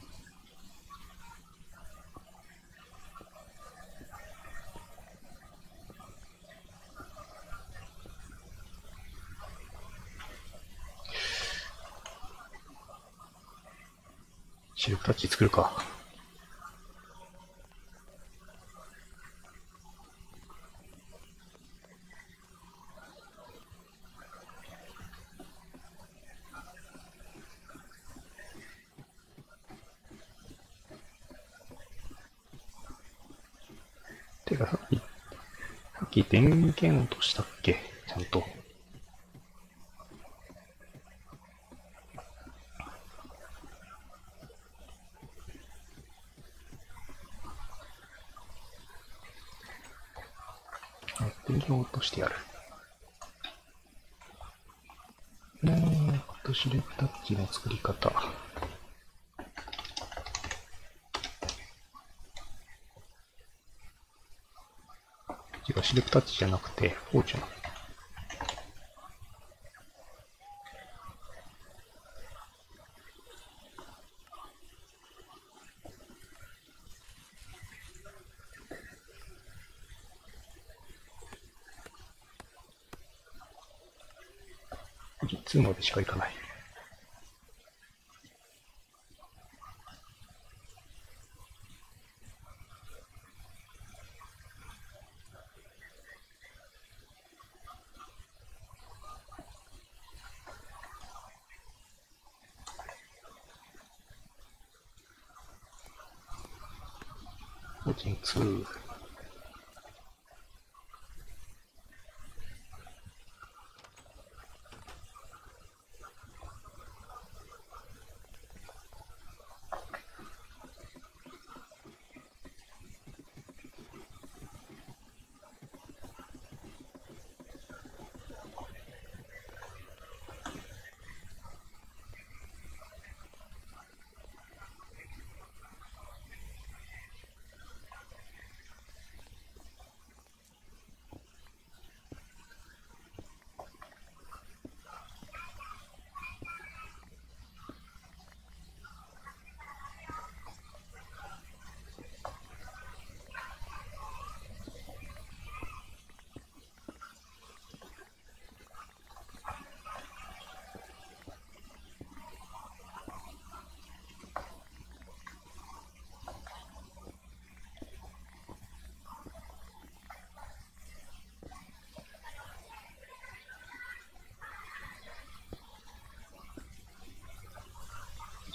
シルクタッチ作るか。てかさっき電源落としたっけちゃんと。あ、電源落としてやる。シルクタッチの作り方。違う、シルクタッチじゃなくて、フォーチュナ。2までしかいかない。個人2。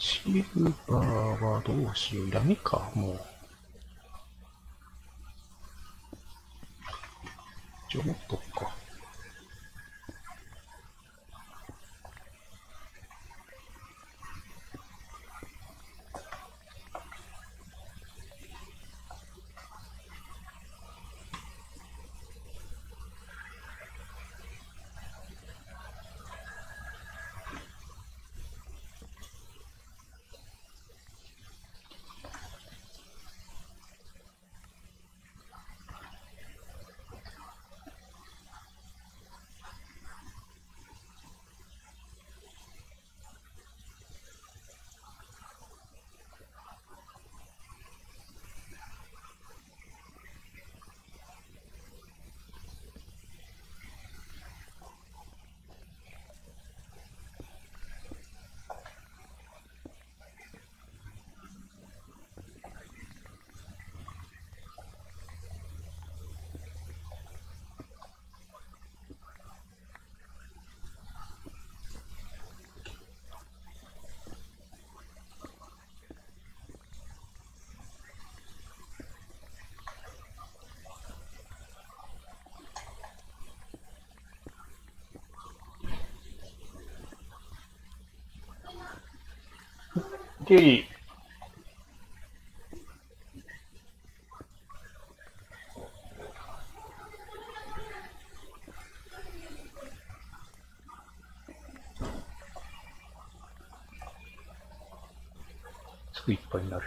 シルバーはどうしよう。いらねか、もう。一応持っとくか。で、すぐいっぱいになる。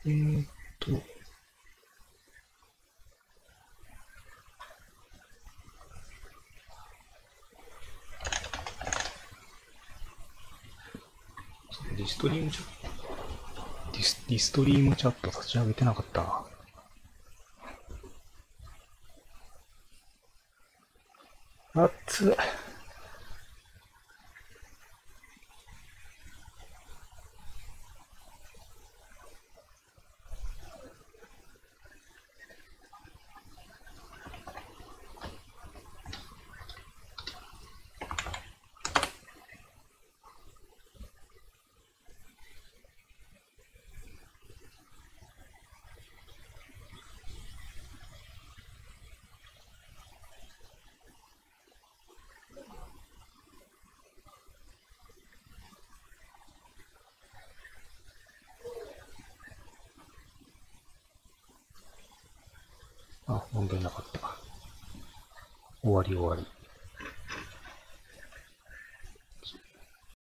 えーっと、ディストリームチャット、ディストリームチャット立ち上げてなかったな。熱っ。あ、問題なかった。終わり終わり。